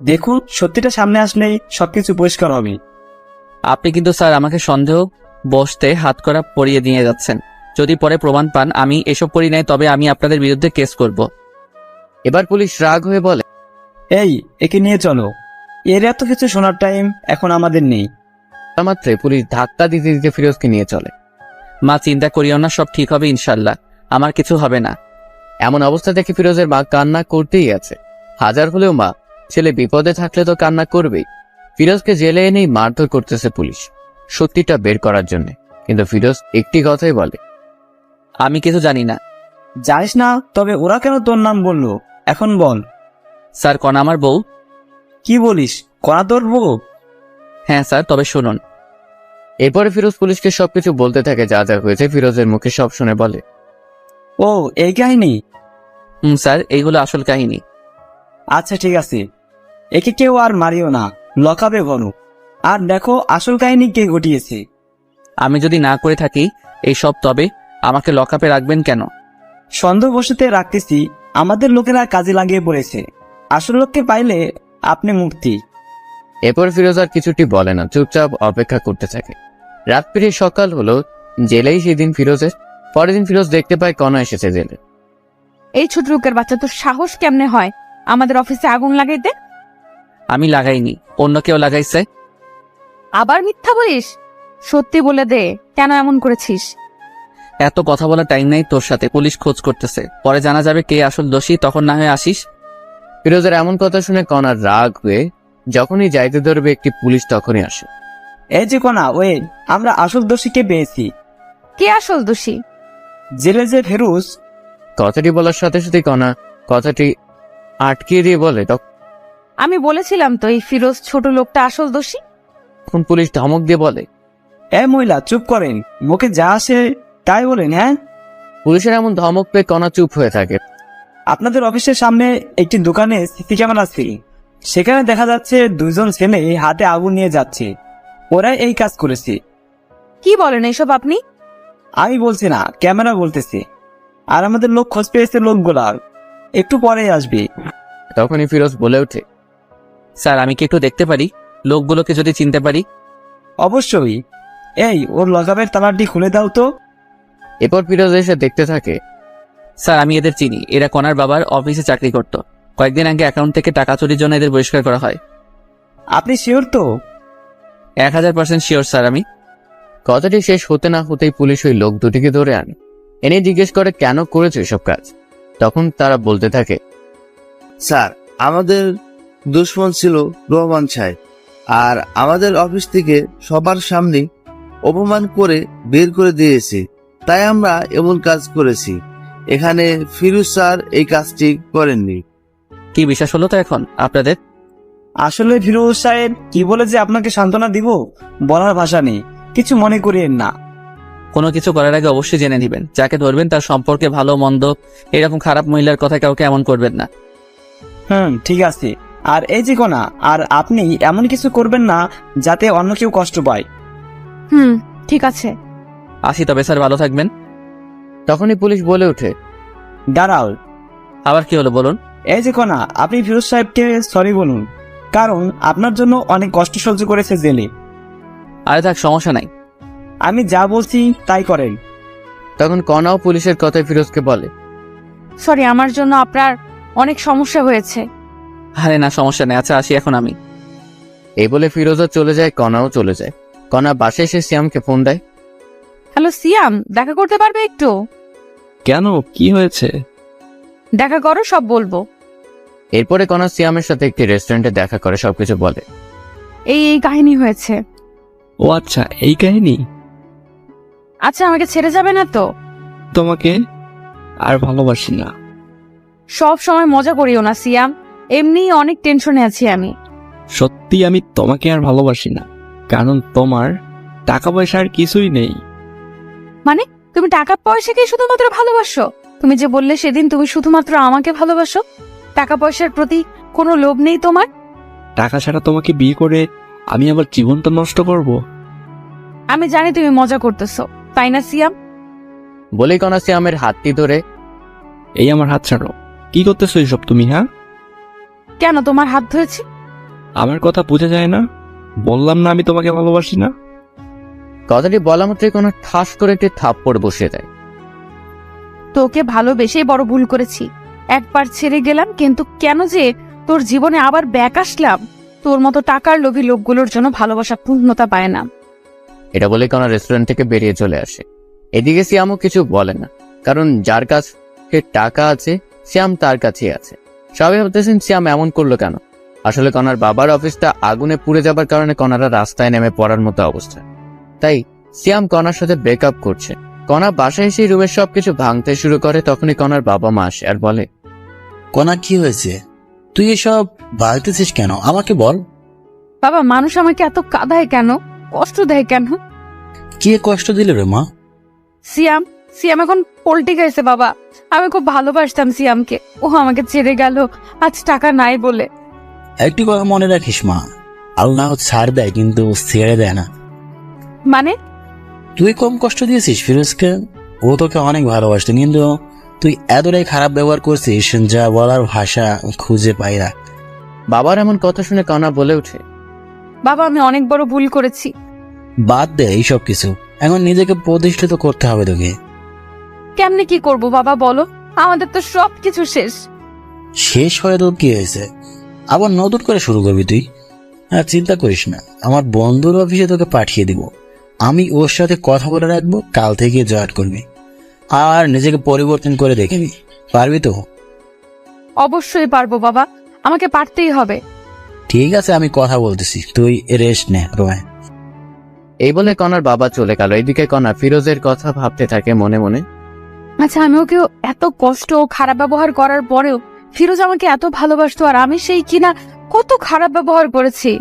Speaker 9: দেখুন, সত্যিটা সামনে আসলেই সবকিছু পরিষ্কার হবে।
Speaker 2: আপনি কিন্তু স্যার আমাকে সন্দেহ বসতে হাতকড়া পরিয়ে দিয়ে যাচ্ছেন। যদি পরে প্রমাণ পান আমি এসব করি নাই, তবে আমি আপনাদের বিরুদ্ধে কেস করব। এবার পুলিশ রাগ হয়ে বলে,
Speaker 9: এই, একে নিয়ে চলো। এর এত কিছু শোনার টাইম এখন আমাদের নেই।
Speaker 2: মাত্রে পুলিশ ধাক্কা দিতে দিতে ফিরোজকে নিয়ে চলে। মা চিন্তা করিও না, সব ঠিক হবে ইনশাল্লাহ, আমার কিছু হবে না। এমন অবস্থা দেখে ফিরোজের মা কান্না করতেই আছে। হাজার হলেও মা, ছেলে বিপদে থাকলে তো কান্না করবেই। ফিরোজকে জেলে এনেই মারধর করতেছে পুলিশ, সত্যিটা বের করার জন্য। কিন্তু ফিরোজ একটি কথাই বলে, আমি কিছু জানি না।
Speaker 9: জানিস না? তবে ওরা কেন তোর নাম বললো এখন বল।
Speaker 2: স্যার কণা আমার বউ।
Speaker 9: কি বলিস, কণা তোর বউ?
Speaker 2: হ্যাঁ স্যার, তবে শুনুন। এরপরে ফিরোজ পুলিশকে সবকিছু বলতে থাকে, যা যা হয়েছে। ফিরোজের মুখে সব শুনে বলে,
Speaker 9: ও, এই কাহিনী?
Speaker 2: স্যার এইগুলো আসল কাহিনী।
Speaker 9: আচ্ছা ঠিক আছে, একে কেউ আর মারিও না, লকাবে গণু। আর দেখো আসল কাহিনী কে ঘটিয়েছে।
Speaker 2: আমি যদি না করে থাকি এইসব, তবে আমাকে লকআপে রাখবেন কেন?
Speaker 9: সন্দেহবশতে রাখতেছি, আমাদের লোকেরা কাজে লাগিয়ে পড়েছে। আসল লোককে পাইলে আপনি মুক্তি।
Speaker 2: এরপর ফিরোজ আর কিছুটি বলে না, চুপচাপ অপেক্ষা করতে থাকে। রাত পেরিয়ে সকাল হলো। জেলেই সেদিন ফিরোজের। পরের দিন ফিরোজ দেখতে পায় কণা এসেছে জেলে।
Speaker 3: এই ছোট লোকের বাচ্চা, তোর সাহস কেমনে হয় আমাদের অফিসে আগুন লাগাইতে?
Speaker 2: আমি লাগাইনি, অন্য কেউ লাগাইছে।
Speaker 3: আবার মিথ্যা বলিস, সত্যি বলে দে, কেন এমন করেছিস?
Speaker 2: এত কথা বলার টাইম নাই তোর সাথে, পুলিশ খোঁজ করতেছে, পরে জানা যাবে কে আসল দোষী, তখন না হয় আসিস। ফিরোজের এমন কথা শুনে কণার রাগ হয়ে যখনই যাইতে ধরবে একটি পুলিশ তখনই আসে।
Speaker 9: এই যে কণা, ওয়ে, আমরা আসল দোষীকে পেয়েছি।
Speaker 3: কে আসল দোষী?
Speaker 9: জেলে যে ফেরুজ।
Speaker 2: কথাটি বলার সাথে সাথে কণা কথাটি আটকে দিয়ে বলে,
Speaker 3: আমি বলেছিলাম তো এই ফিরোজ ছোট লোকটা আসল দোষী।
Speaker 2: তখন পুলিশ ধমক দিয়ে বলে,
Speaker 9: এ মহিলা চুপ করেন, মুখে যা আসে তাই বলেন। হ্যাঁ,
Speaker 2: পুলিশের এমন ধমক পেয়ে কণা চুপ হয়ে থাকে।
Speaker 9: আপনাদের অফিসের সামনে একটি দোকানে সিসি ক্যামেরা আছে, সেখানে দেখা যাচ্ছে দুইজন ছেলে হাতে আগুন নিয়ে যাচ্ছে। ওরাই এই কাজ করেছে।
Speaker 3: কি বলেন এইসব আপনি?
Speaker 9: আমি বলছি না, ক্যামেরা বলতেছে। আর আমাদের লোক খোঁজ পেয়েছে লোকগুলার, একটু পরেই আসবে।
Speaker 2: তখনই ফিরোজ বলে ওঠে, স্যার আমি কি একটু দেখতে পারি, লোকগুলোকে যদি চিনতে পারি?
Speaker 9: অবশ্যই। এই, ওর লগাবের তালাটি খুলে দাও তো।
Speaker 2: এরপর ফিরোজ এসে দেখতে থাকে, স্যার আমি এদের চিনি, এরা কণার বাবার অফিসে চাকরি করত। কয়েকদিন আগে অ্যাকাউন্ট থেকে টাকা চুরির জন্য এদের বহিষ্কার করা হয়।
Speaker 9: আপনি শিওর তো?
Speaker 2: 1000% শিওর স্যার আমি। কথাটি শেষ হতে না হতেই পুলিশ ওই লোক দুটিকে ধরে আনে। এনে জিজ্ঞেস করে কেন করেছো এসব কাজ। তখন তারা বলতে থাকে,
Speaker 7: স্যার, আমাদের দুশ্মন ছিল রহমান সাহেব, আর আমাদের অফিস থেকে সবার সামনে অপমান করে বের করে দিয়েছে, তাই আমরা এমন কাজ করেছি। এখানে ফিরোজ স্যার এই কাজটি করেননি।
Speaker 1: কি বিশ্বাস হলো তো এখন আপনাদের?
Speaker 9: আসলে ফিরোজ সাহেব কি বলে যে আপনাকে সান্ত্বনা দিব বলার ভাষা নেই, কিছু মনে করিয়েন না।
Speaker 1: কোনো কিছু করার আগে অবশ্যই জেনে নেবেন, যাকে ধরবেন তার সম্পর্কে ভালো মন্দ, এরকম খারাপ মহিলার কথা কাউকে এমন করবেন না।
Speaker 9: ঠিক আছে। আর এই যে কোনা, আর আপনি এমন কিছু করবেন না যাতে অন্য কেউ কষ্ট পায়।
Speaker 3: ঠিক আছে।
Speaker 1: আসি তবে স্যার, ভালো থাকবেন।
Speaker 2: তখনই পুলিশ বলে ওঠে,
Speaker 9: দাঁড়াও,
Speaker 1: আবার কি হলো বলুন?
Speaker 9: এই যে কোনা, আপনি ফিরোজ সাহেবকে সরি বলুন, কারণ আপনার জন্য অনেক কষ্ট সহ্য করেছে জেলে।
Speaker 1: আরে থাক, সমস্যা নাই।
Speaker 9: আমি যা বলছি তাই করেন।
Speaker 2: তখন কণাও পুলিশের কথায় ফিরোজকে বলে,
Speaker 3: সরি, আমার জন্য আপনার অনেক সমস্যা হয়েছে।
Speaker 1: আরে না, সমস্যা নেই। আচ্ছা আসি এখন আমি।
Speaker 2: এই বলে ফিরোজও চলে যায়, কণাও চলে যায়। কণা বাসায় এসে সিয়ামকে ফোন দেয়।
Speaker 3: হ্যালো সিয়াম, দেখা করতে পারবে একটু?
Speaker 6: কেন, কি হয়েছে?
Speaker 3: দেখা করো, সব বলবো।
Speaker 2: এরপরে কণা সিয়ামের সাথে একটি রেস্টুরেন্টে দেখা করে সবকিছু বলে।
Speaker 3: এই কাহিনী হয়েছে।
Speaker 6: ও আচ্ছা, এই কাহিনী।
Speaker 3: আচ্ছা, আমাকে ছেড়ে যাবে না তো?
Speaker 6: তোমাকে আর ভালোবাসি না।
Speaker 3: সব সময় মজা করিও না সিয়াম, এমনি অনেক টেনশনে আছি আমি।
Speaker 6: সত্যি আমি তোমাকে আর ভালোবাসি না, কারণ তোমার টাকা পয়সা আর কিছুই নেই।
Speaker 3: মানে তুমি টাকা পয়সাকে শুধুমাত্র ভালোবাসো? তুমি যে বললে সেদিন তুমি শুধুমাত্র আমাকে ভালোবাসো, টাকা পয়সার প্রতি কোনো লোভ নেই তোমার?
Speaker 6: টাকা ছাড়া তোমাকে বিয়ে করে আমি আবার জীবনটা নষ্ট করব?
Speaker 3: আমি জানি তুমি মজা করতেছো, তাই না সিয়াম?
Speaker 2: বলেই কণা সিয়ামের হাতটি ধরে,
Speaker 6: এই আমার হাত ছাড়ো। কি করতেছো এইসব তুমি? হ্যাঁ,
Speaker 3: কেন তোমার হাত ধরেছি?
Speaker 6: আমার কথা বোঝা যায় না? বললাম না আমি তোমাকে ভালোবাসি না।
Speaker 2: কথাটি বলা মাত্রই কণা ঠাস করে একটি থাপ্পড় বসিয়ে দেয়।
Speaker 3: তোকে ভালোবেসেই বড় ভুল করেছি। একবার ছেড়ে গেলাম, কিন্তু কেন যে তোর জীবনে আবার ব্যাক আসলাম? তোর মতো টাকার লোভী লোকগুলোর জন্য ভালোবাসা পূর্ণতা পায় না।
Speaker 2: এটা বলে কণা রেস্টুরেন্ট থেকে বেরিয়ে চলে আসে। এদিকে সিয়ামও কিছু বলে না, কারণ যার কাছে টাকা আছে সিয়াম তার কাছেই আছে। সবাই ভাবতেছেন সিয়াম এমন করলো কেন। আসলে কণার বাবার অফিসটা আগুনে পুড়ে যাবার কারণে কণারা রাস্তায় নেমে পড়ার মতো অবস্থা, তাই সিয়াম কণার সাথে ব্রেকআপ করছে। কণা বাসায় এসে রুমের সবকিছু ভাঙতে শুরু করে। তখনই কণার বাবা মা আসে আর বলে,
Speaker 4: কোনা কি হয়েছে? তুই এসব ভাবতেছিস কেন, আমাকে বল।
Speaker 3: বাবা, মানুষ আমাকে এত কাঁদায় কেন, কষ্ট দেয় কেন?
Speaker 4: কে কষ্ট দিল রে মা?
Speaker 3: সিয়াম সিয়াম এখন পল্টি গেছে বাবা। আমি খুব ভালোবাসতাম সিয়ামকে, ও আমাকে ছেড়ে গেল আজ টাকা নাই বলে।
Speaker 4: একটি কথা মনে রাখিস মা, আল্লাহ ছাড় দেয় কিন্তু ছেড়ে দেয় না।
Speaker 3: মানে?
Speaker 4: তুই কম কষ্ট দিয়েছিস ফিরোজকে, ও তোকে অনেক ভালোবাসত, কিন্তু তুই এতটাই খারাপ ব্যবহার করছিস যা বলার ভাষা খুঁজে পাই না।
Speaker 2: বাবার এমন কথা শুনে কণা বলে ওঠে,
Speaker 3: বাবা, আমি অনেক বড় ভুল করেছি।
Speaker 4: বাদ দে এইসব কিছু, এখন নিজেকে প্রতিষ্ঠিত করতে হবে তোকে।
Speaker 3: কেমনে কি করব বাবা বলো? আমাদের তো সবকিছু শেষ।
Speaker 4: শেষ হয়ে তো কি হয়েছে, আবার নতুন করে শুরু করবি তুই। আর চিন্তা করিস না, আমার বন্ধুর অফিসে তোকে পাঠিয়ে দিব, আমি ওর সাথে কথা বলে রাখবো, কাল থেকে জয়েন করবি আর নিজেকে পরিবর্তন করে দেখবি, পারবি তো?
Speaker 3: অবশ্যই পারবো বাবা, আমাকে পারতেই হবে।
Speaker 4: ঠিক আছে, আমি কথা বলতেছি, তুই রেস্ট নে রোয়।
Speaker 2: এই বলে কণার বাবা চলে গেল। এদিকে কণা ফিরোজের কথা ভাবতে থাকে মনে মনে।
Speaker 3: আচ্ছা, আমি ওকে এত কষ্ট ও খারাপ ব্যবহার করার পরেও ফিরোজ আমাকে এত ভালোবাসতো, আর আমি সেই কিনা কত খারাপ ব্যবহার করেছি।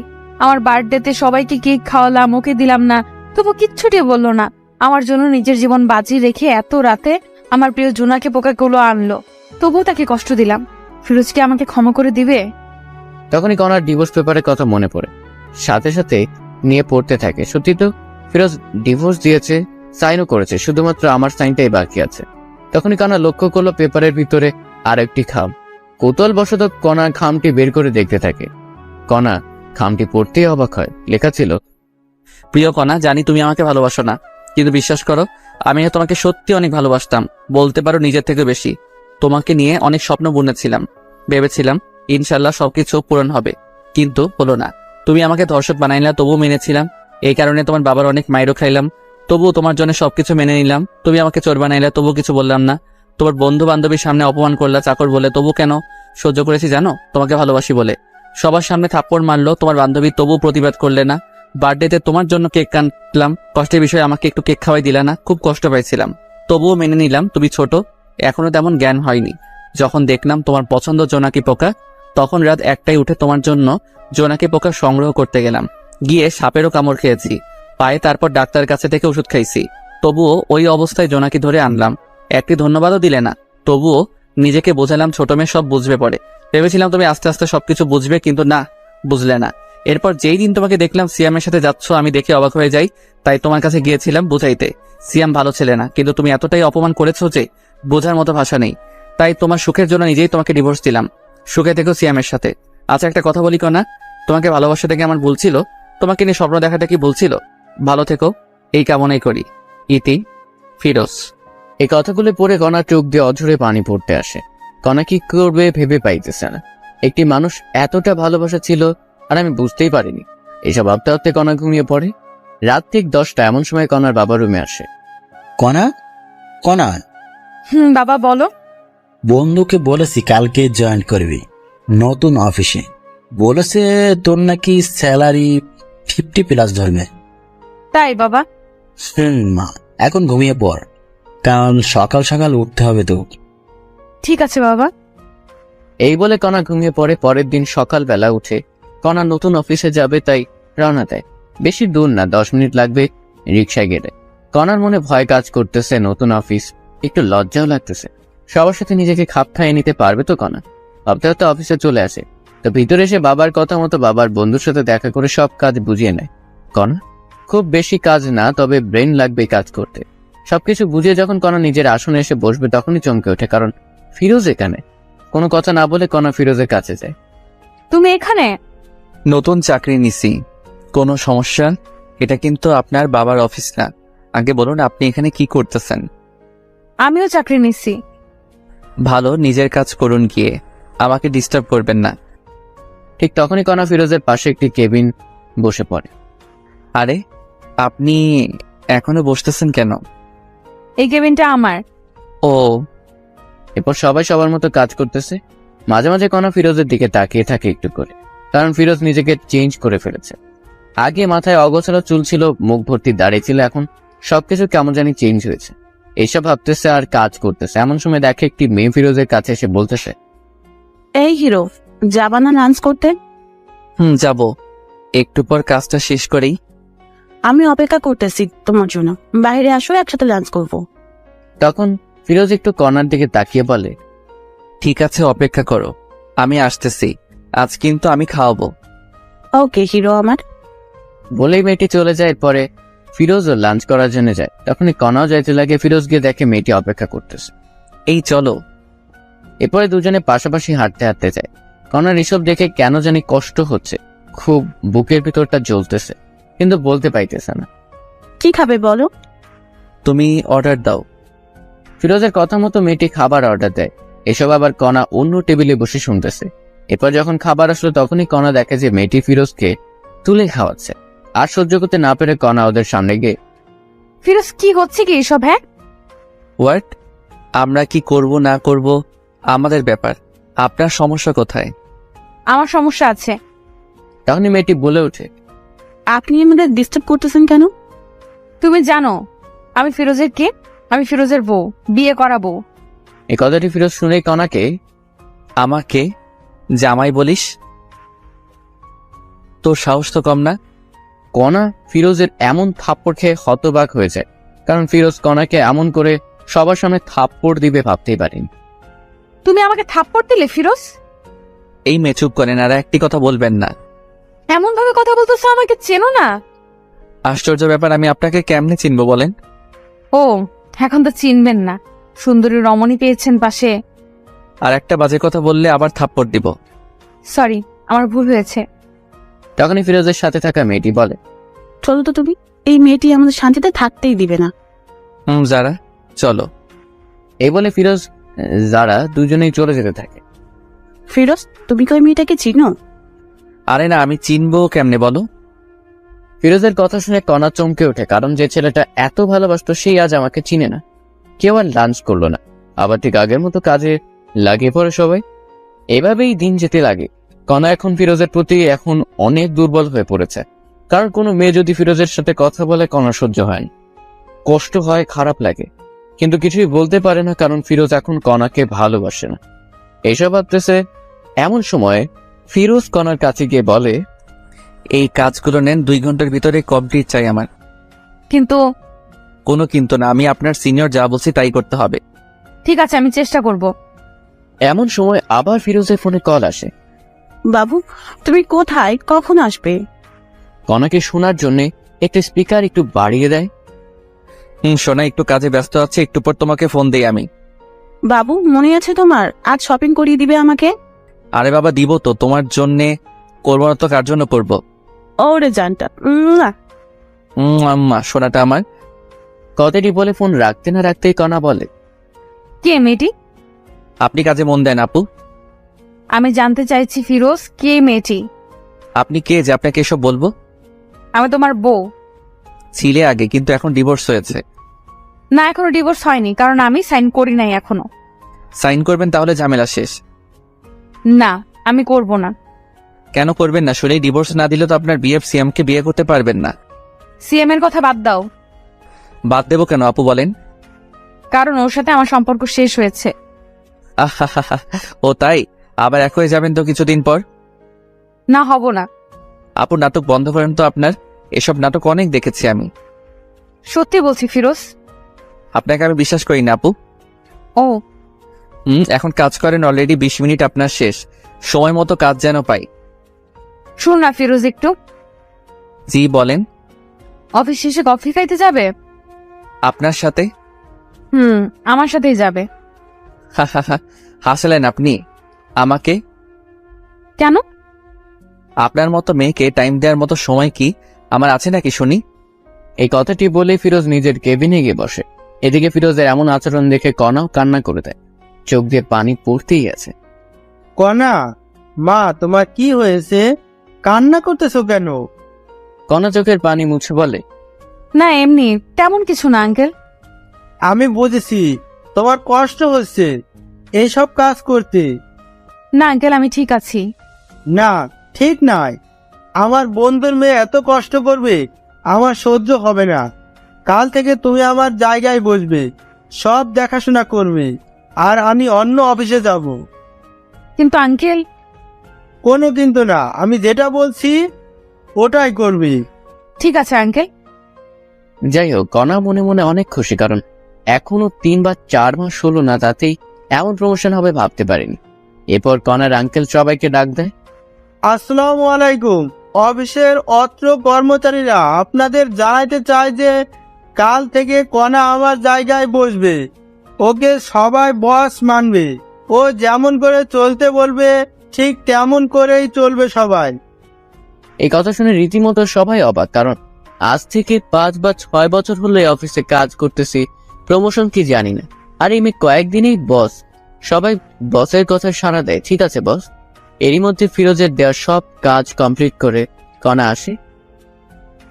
Speaker 3: আমার বার্থডেতে সবাইকে কেক খাওয়ালাম, ওকে দিলাম না, তবু কিচ্ছুটি বললো না। আমার জন্য নিজের জীবন বাজি রেখে এত রাতে আমার প্রিয় জুনাকে পোকাগুলো আনলো, তবুও তাকে কষ্ট দিলাম। ফিরোজ কি আমাকে ক্ষমা করে দিবে?
Speaker 2: তখনই কণার ডিভোর্স পেপারের কথা মনে পড়ে, সাথে সাথে নিয়ে পড়তে থাকে। সত্যি তো ফিরোজ ডিভোর্স দিয়েছে, সাইনও করেছে, শুধুমাত্র আমার সাইনটাই বাকি আছে। তখনই কণা লক্ষ্য করলো পেপারের ভিতরে আর একটি খাম। কৌতূহলবশত কণা খামটি বের করে দেখতে থাকে। কণা খামটি পড়তেই অবাক হয়। লেখা ছিল,
Speaker 1: প্রিয় কণা, জানি তুমি আমাকে ভালোবাসো না, কিন্তু বিশ্বাস করো আমি তোমাকে সত্যি অনেক ভালোবাসতাম, বলতে পারো নিজের থেকে বেশি। তোমাকে নিয়ে অনেক স্বপ্ন বুনেছিলাম, ভেবেছিলাম ইনশাল্লাহ সবকিছু পূরণ হবে, কিন্তু হলো না। তুমি আমাকে ধর্ষক বানাইলা, তবুও মেনেছিলাম। এই কারণে তোমার বাবার অনেক মাইরও খাইলাম,
Speaker 2: তবুও তোমার জন্য সবকিছু মেনে নিলাম। তুমি আমাকে চোর বানাইলে, তবুও কিছু বললাম না। তোমার বন্ধু বান্ধবীর সামনে অপমান করলা চাকর বলে, তবু কেন সহ্য করেছি জানো? তোমাকে ভালোবাসি বলে। সবার সামনে থাপ্পড় মারলো তোমার বান্ধবী, তবুও প্রতিবাদ করলে না। বার্থডেতে তোমার জন্য কেক কাটলাম, কষ্টের বিষয়ে আমাকে একটু কেক খাওয়াই দিলা না, খুব কষ্ট পাইছিলাম, তবুও মেনে নিলাম। তুমি ছোট, এখনো তেমন জ্ঞান হয়নি। যখন দেখলাম তোমার পছন্দ জোনাকি পোকা, তখন রাত 1টায় উঠে তোমার জন্য জোনাকি পোকা সংগ্রহ করতে গেলাম। গিয়ে সাপেরও কামড় খেয়েছি পায়ে, তারপর ডাক্তারের কাছে থেকে ওষুধ খাইছি। তবুও ওই অবস্থায় জোনাকি ধরে আনলাম, একটি ধন্যবাদও দিলে না। তবুও নিজেকে বোঝালাম ছোট মেয়ে সব বুঝবে পরে। ভেবেছিলাম তুমি আস্তে আস্তে সবকিছু বুঝবে, কিন্তু না, বুঝলে না। এরপর যেই দিন তোমাকে দেখলাম সিয়ামের সাথে যাচ্ছ, আমি দেখে অবাক হয়ে যাই, তাই তোমার কাছে গিয়েছিলাম বুঝাইতে। সিয়াম ভালো ছেলে না, কিন্তু তুমি এতটাই অপমান করেছো যে বোঝার মতো ভাষা নেই। তাই তোমার সুখের জন্য নিজেই তোমাকে ডিভোর্স দিলাম। সুখে থেকো সিয়ামের সাথে। আচ্ছা একটা কথা বলি কনা, তোমাকে ভালোবাসা থেকে আমার ভুল ছিল, তোমাকে নিয়ে স্বপ্ন দেখাটা কি ভুল ছিল? ভালো থেকো, এই কামনাই করি। ইতি, ফিরোজ। এই কথাগুলো পড়ে কণা চোখ দিয়ে অঝরে পানি পড়তে আসে। কণা কি করবে ভেবে পাইতেছে না। একটি মানুষ এতটা ভালোবাসা ছিল আর আমি বুঝতেই পারিনি। এইসব ভাবতে ভাবতে কণা ঘুমিয়ে পড়ে। রাত ঠিক 10টা, এমন সময় কণার বাবা রুমে আসে।
Speaker 4: কণা, কণা,
Speaker 3: বাবা বলো।
Speaker 4: বন্ধুকে বলেছি কালকে জয়েন করবি নতুন অফিসে। বলেছে তোর নাকি স্যালারি 50+ ধরবে।
Speaker 3: তাই বাবা?
Speaker 4: মা, এখন ঘুমিয়ে পড়, কারণ সকাল সকাল উঠতে হবে তো।
Speaker 3: ঠিক আছে বাবা।
Speaker 2: এই বলে কণা ঘুমিয়ে পড়ে। পরের দিন সকালবেলা উঠে কণা নতুন অফিসে যাবে, তাই রওনা দেয়। বেশি দূর না, 10 মিনিট লাগবে রিক্সায় গেলে। কণার মনে ভয় কাজ করতেছে, নতুন অফিস, একটু লজ্জাও লাগতেছে। সবার সাথে নিজেকে খাপ খাইয়ে নিতে পারবে তো কণা? ভাবতে ভাবতে অফিসে চলে আসে। তো ভিতরে এসে বাবার কথা মতো বাবার বন্ধুর সাথে দেখা করে সব কাজ বুঝিয়ে নেয় কণা। খুব বেশি কাজ না, তবে ব্রেন লাগবে কাজ করতে। সবকিছু বুঝিয়ে যখন কণা নিজের আসনে এসে বসবে, তখনই চমকে ওঠে, কারণ ফিরোজ এখানে। কোনো কথা না বলে কণা ফিরোজের কাছে যায়।
Speaker 3: তুমি এখানে?
Speaker 1: নতুন চাকরি নিছি। কোনো সমস্যা? এটা কিন্তু আপনার বাবার অফিস না। আগে বলুন আপনি এখানে কি করতেছেন?
Speaker 3: আমিও চাকরি নিচ্ছি।
Speaker 1: ভালো, নিজের কাজ করুন গিয়ে, আমাকে ডিস্টার্ব করবেন না।
Speaker 2: ঠিক তখনই কণা ফিরোজের পাশে একটি কেবিন বসে পড়ে।
Speaker 1: আরে আপনি এখনো বসতেছেন কেন?
Speaker 3: এই কেবিনটা আমার।
Speaker 1: ও,
Speaker 2: এরপর সবাই সবার মতো কাজ করতেছে। মাঝে মাঝে কণা ফিরোজের দিকে তাকিয়ে থাকে একটু করে, কারণ ফিরোজ নিজেকে চেঞ্জ করে ফেলেছে। আগে মাথায় অগোছালো চুল ছিল, মুখ ভর্তি দাড়ি ছিল, এখন সবকিছু কেমন জানি চেঞ্জ হয়েছে। এইসব ভাবতেছে আর কাজ করতেছে। এমন সময় দেখে একটি মেয়ে ফিরোজের কাছে এসে বলতেছে,
Speaker 8: এই হিরো, যাবা না লাঞ্চ করতে?
Speaker 1: যাব, একটু পর কাজটা শেষ করেই।
Speaker 8: আমি অপেক্ষা করতেছি তোমার জন্য, বাইরে আসো, একসাথে লাঞ্চ করবো।
Speaker 2: তখন ফিরোজ একটু কণার দিকে তাকিয়ে বলে,
Speaker 1: ঠিক আছে, অপেক্ষা করো, আমি আসতেছি। আজ কিন্তু আমি খাওয়াবো।
Speaker 8: ওকে হিরো আমার।
Speaker 2: বলেই মেয়েটি চলে যায়। এরপরে ফিরোজও লাঞ্চ করার জন্য যায়। তখনই কণাও যাইতে লাগে। ফিরোজ গিয়ে দেখে মেয়েটি অপেক্ষা করতেছে।
Speaker 1: এই চলো।
Speaker 2: এরপরে দুজনে পাশাপাশি হাঁটতে হাঁটতে যায়। কণার এসব দেখে কেন জানি কষ্ট হচ্ছে, খুব বুকের ভিতরটা জ্বলতেছে, কিন্তু বলতে পাইতেছে না।
Speaker 8: কি খাবে বলো?
Speaker 1: তুমি অর্ডার দাও।
Speaker 2: ফিরোজের কথা মতো মেয়েটি খাবার অর্ডার দেয়। এসব আবার কণা অন্য টেবিলে বসে শুনতেছে। এরপর যখন খাবার আসলো, তখনই কণা দেখে যে মেয়েটি ফিরোজকে তুলে খাওয়াচ্ছে। আর সহ্য করতে না পেরে কণা ওদের সামনে গিয়ে,
Speaker 3: ফিরোজ কি হচ্ছে কি এসব? হ্যাঁ,
Speaker 1: হোয়াট? আমরা কি করব না করব আমাদের ব্যাপার, আপনার সমস্যা কোথায়?
Speaker 3: আমার সমস্যা আছে।
Speaker 2: তখনই মেয়েটি বলে ওঠে,
Speaker 8: আপনি আমাদের ডিস্টার্ব করতেছেন কেন?
Speaker 3: তুমি জানো আমি ফিরোজের কে? আমি ফিরোজের বউ, বিয়ে করা বউ।
Speaker 2: এই কথাটি ফিরোজ শুনেই কণাকে,
Speaker 1: আমাকে জামাই বলিস? তোর সাহস তো কম না।
Speaker 2: কণা ফিরোজের এমন থাপ্পড় খেয়ে হতবাক হয়ে যায়, কারণ ফিরোজ কণাকে এমন করে সবার সামনে থাপ্পড় দিবে ভাবতেই পারেনি।
Speaker 3: তুমি আমাকে থাপ্পড় দিলে ফিরোজ?
Speaker 1: এই মেয়ে চুপ করেন, আর একটি কথা বলবেন না।
Speaker 3: এমন ভাবে কথা বলতেছো, আমাকে চেনো না?
Speaker 1: আশ্চর্য ব্যাপার, আমি আপনাকে কেমনে চিনবো বলেন?
Speaker 3: ও, এখন তো চিনবেন না। সুন্দরী রমণী পেয়েছেন পাশে।
Speaker 1: আর একটা বাজে কথা বললে আবার থাপ্পড় দিব।
Speaker 3: সরি, আমার ভুল হয়েছে।
Speaker 2: তখনই ফিরোজের সাথে থাকা মেয়েটি বলে,
Speaker 8: চলো তো তুমি, এই মেয়েটি আমাদের শান্তিতে থাকতেই দিবে না।
Speaker 1: যারা, চলো।
Speaker 2: এই বলে ফিরোজ যারা দুজনেই চলে যেতে থাকে।
Speaker 8: ফিরোজ, তুমি কি ওই মেয়েটাকে চিনো?
Speaker 1: আরে না, আমি চিনবো কেমনে বলো?
Speaker 2: ফিরোজের কথা শুনে কণা চমকে ওঠে, কারণ যে ছেলেটা এত ভালোবাসতো সেই আজ আমাকে চিনে না। কেউ আর লাঞ্চ করলো না, আবার ঠিক আগের মতো কাজে লাগিয়ে পড়ে সবাই। এভাবেই দিন যেতে লাগে। কণা এখন ফিরোজের প্রতি এখন অনেক দুর্বল হয়ে পড়েছে, কারণ কোনো মেয়ে যদি ফিরোজের সাথে কথা বলে কণা সহ্য হয় না, কষ্ট হয়, খারাপ লাগে, কিন্তু কিছুই বলতে পারে না, কারণ ফিরোজ এখন কণাকে ভালোবাসে না। এইসব ভাবতেছে এমন সময় ফিরোজ কণার কাছে গিয়ে বলে,
Speaker 1: এই কাজগুলো নেন, 2 ঘন্টার ভিতরে কমপ্লিট চাই আমার।
Speaker 3: কিন্তু
Speaker 1: কোনো কিন্তু না, আমি আপনার সিনিয়র, যা বলছি তাই করতে হবে।
Speaker 3: ঠিক আছে, আমি চেষ্টা করব।
Speaker 2: এমন সময় আবার ফিরোজের ফোনে কল আসে।
Speaker 8: বাবু, তুমি কোথায়, কখন আসবে?
Speaker 2: কণাকে শোনার জন্য একটা স্পিকার একটু বাড়িয়ে দেয়।
Speaker 1: সোনা, একটু কাজে ব্যস্ত আছে, একটু পর তোমাকে ফোন দেই আমি।
Speaker 8: বাবু, মনে আছে তোমার, আজ শপিং করিয়ে দিবে আমাকে?
Speaker 1: আরে বাবা, দিব তো, তোমার জন্যে করবো না তো কার জন্য করবো?
Speaker 8: ওরে জানটা।
Speaker 1: আম্মা, সোনাটা আমার।
Speaker 2: কথাটি বলে ফোন রাখতে না রাখতেই কণা বলে,
Speaker 3: কে মেয়েটি?
Speaker 1: আপনি কাজে মন দেন আপু।
Speaker 3: আমি জানতে চাইছি ফিরোজ, কে মেয়েটি?
Speaker 1: আপনি কে যে আপনাকে এসব বলবো?
Speaker 3: আমি তোমার বউ।
Speaker 1: ছিলে আগে, কিন্তু এখন ডিভোর্স হয়েছে।
Speaker 3: না, এখনো ডিভোর্স হয়নি, কারণ আমি সাইন করি নাই এখনো।
Speaker 1: সাইন করবেন তাহলে ঝামেলা শেষ।
Speaker 3: না, আমি করব না।
Speaker 1: কেন করবেন না? শুনেই ডিভোর্স না দিলে তো আপনার বিএফ সিএম কে বিয়ে করতে পারবেন না।
Speaker 3: সিএম এর কথা বাদ দাও।
Speaker 1: বাদ দেবো কেন আপু, বলেন?
Speaker 3: কারণ ওর সাথে আমার সম্পর্ক শেষ হয়েছে।
Speaker 1: আহা, ও তাই? আবার এক হয়ে যাবেন তো কিছুদিন পর।
Speaker 3: না, হব না।
Speaker 1: আপু, নাটক বন্ধ করেন তো আপনার। এসব নাটক অনেক দেখেছি আমি।
Speaker 3: সত্যি বলছি ফিরোজ।
Speaker 1: আপনাকে আমি বিশ্বাস করি না আপু।
Speaker 3: ও
Speaker 1: এখন কাজ করেন, অলরেডি 20 মিনিট আপনার শেষ। সময় মতো কাজ যেন পাই।
Speaker 3: শুন না ফিরোজ, একটু।
Speaker 1: জি বলেন।
Speaker 3: অফিস শেষে কফি খাইতে যাবে?
Speaker 1: আপনার সাথে?
Speaker 3: আমার সাথেই যাবে।
Speaker 1: হাসলেন আপনি আমাকে?
Speaker 3: কেন?
Speaker 1: আপনার মতো মেয়েকে টাইম দেওয়ার মতো সময় কি আমার আছে নাকি শুনি?
Speaker 2: এই কথাটি বলে ফিরোজ নিজের কেবিনে গিয়ে বসে। এদিকে ফিরোজের এমন আচরণ দেখে কণাও কান্না করে দেয়, চোখ দিয়ে পানি পড়তেই আছে।
Speaker 11: কণা, মা তোমার কি হয়েছে? কান্না করতেছো কেন?
Speaker 2: কণা চোখের পানি মুছে বলে,
Speaker 3: না, এমনি, তেমন কিছু না আঙ্কেল।
Speaker 11: আমি বুঝেছি তোমার কষ্ট হচ্ছে এইসব কাজ করতে।
Speaker 3: না আঙ্কেল, আমি ঠিক আছি।
Speaker 11: না, ঠিক নাই। আমার বন্ধুর মেয়ে এত কষ্ট করবে আমার সহ্য হবে না। কাল থেকে তুমি আমার জায়গায় বসবে, সব দেখাশোনা করবে, আর আমি অন্য অফিসে যাব।
Speaker 3: কিন্তু আঙ্কেল।
Speaker 11: কোনো কিন্তু না, আমি যেটা বলছি ওটাই করবে।
Speaker 3: ঠিক আছে আঙ্কেল।
Speaker 2: যাই হোক, কণা মনে মনে অনেক খুশি, কারণ এখনো 3 বা 4 মাস হলো না, তাতেই এমন প্রমোশন হবে ভাবতে পারিনি। এরপর কণার আঙ্কেল সবাইকে ডাক দেয়।
Speaker 11: আসসালামু আলাইকুম। অফিসের অত্র কর্মচারীরা আপনাদের জানাইতে চায় যে কাল থেকে কণা আমার জায়গায় বসবে। ওকে সবাই বস মানবে। ও যেমন করে চলতে বলবে ঠিক তেমন করেই চলবে সবাই।
Speaker 2: এই কথা শুনে রীতিমতো সবাই অবাক, কারণ আজ থেকে 5 বা 6 বছর হলো এই অফিসে কাজ করতেছি, প্রমোশন কি জানি না। আর এই মেয়ে কয়েকদিনেই বস। সবাই বসের কথা সাড়া দেয়, ঠিক আছে বস। এরই মধ্যে ফিরোজের দেওয়া সব কাজ কমপ্লিট করে কণা আসে।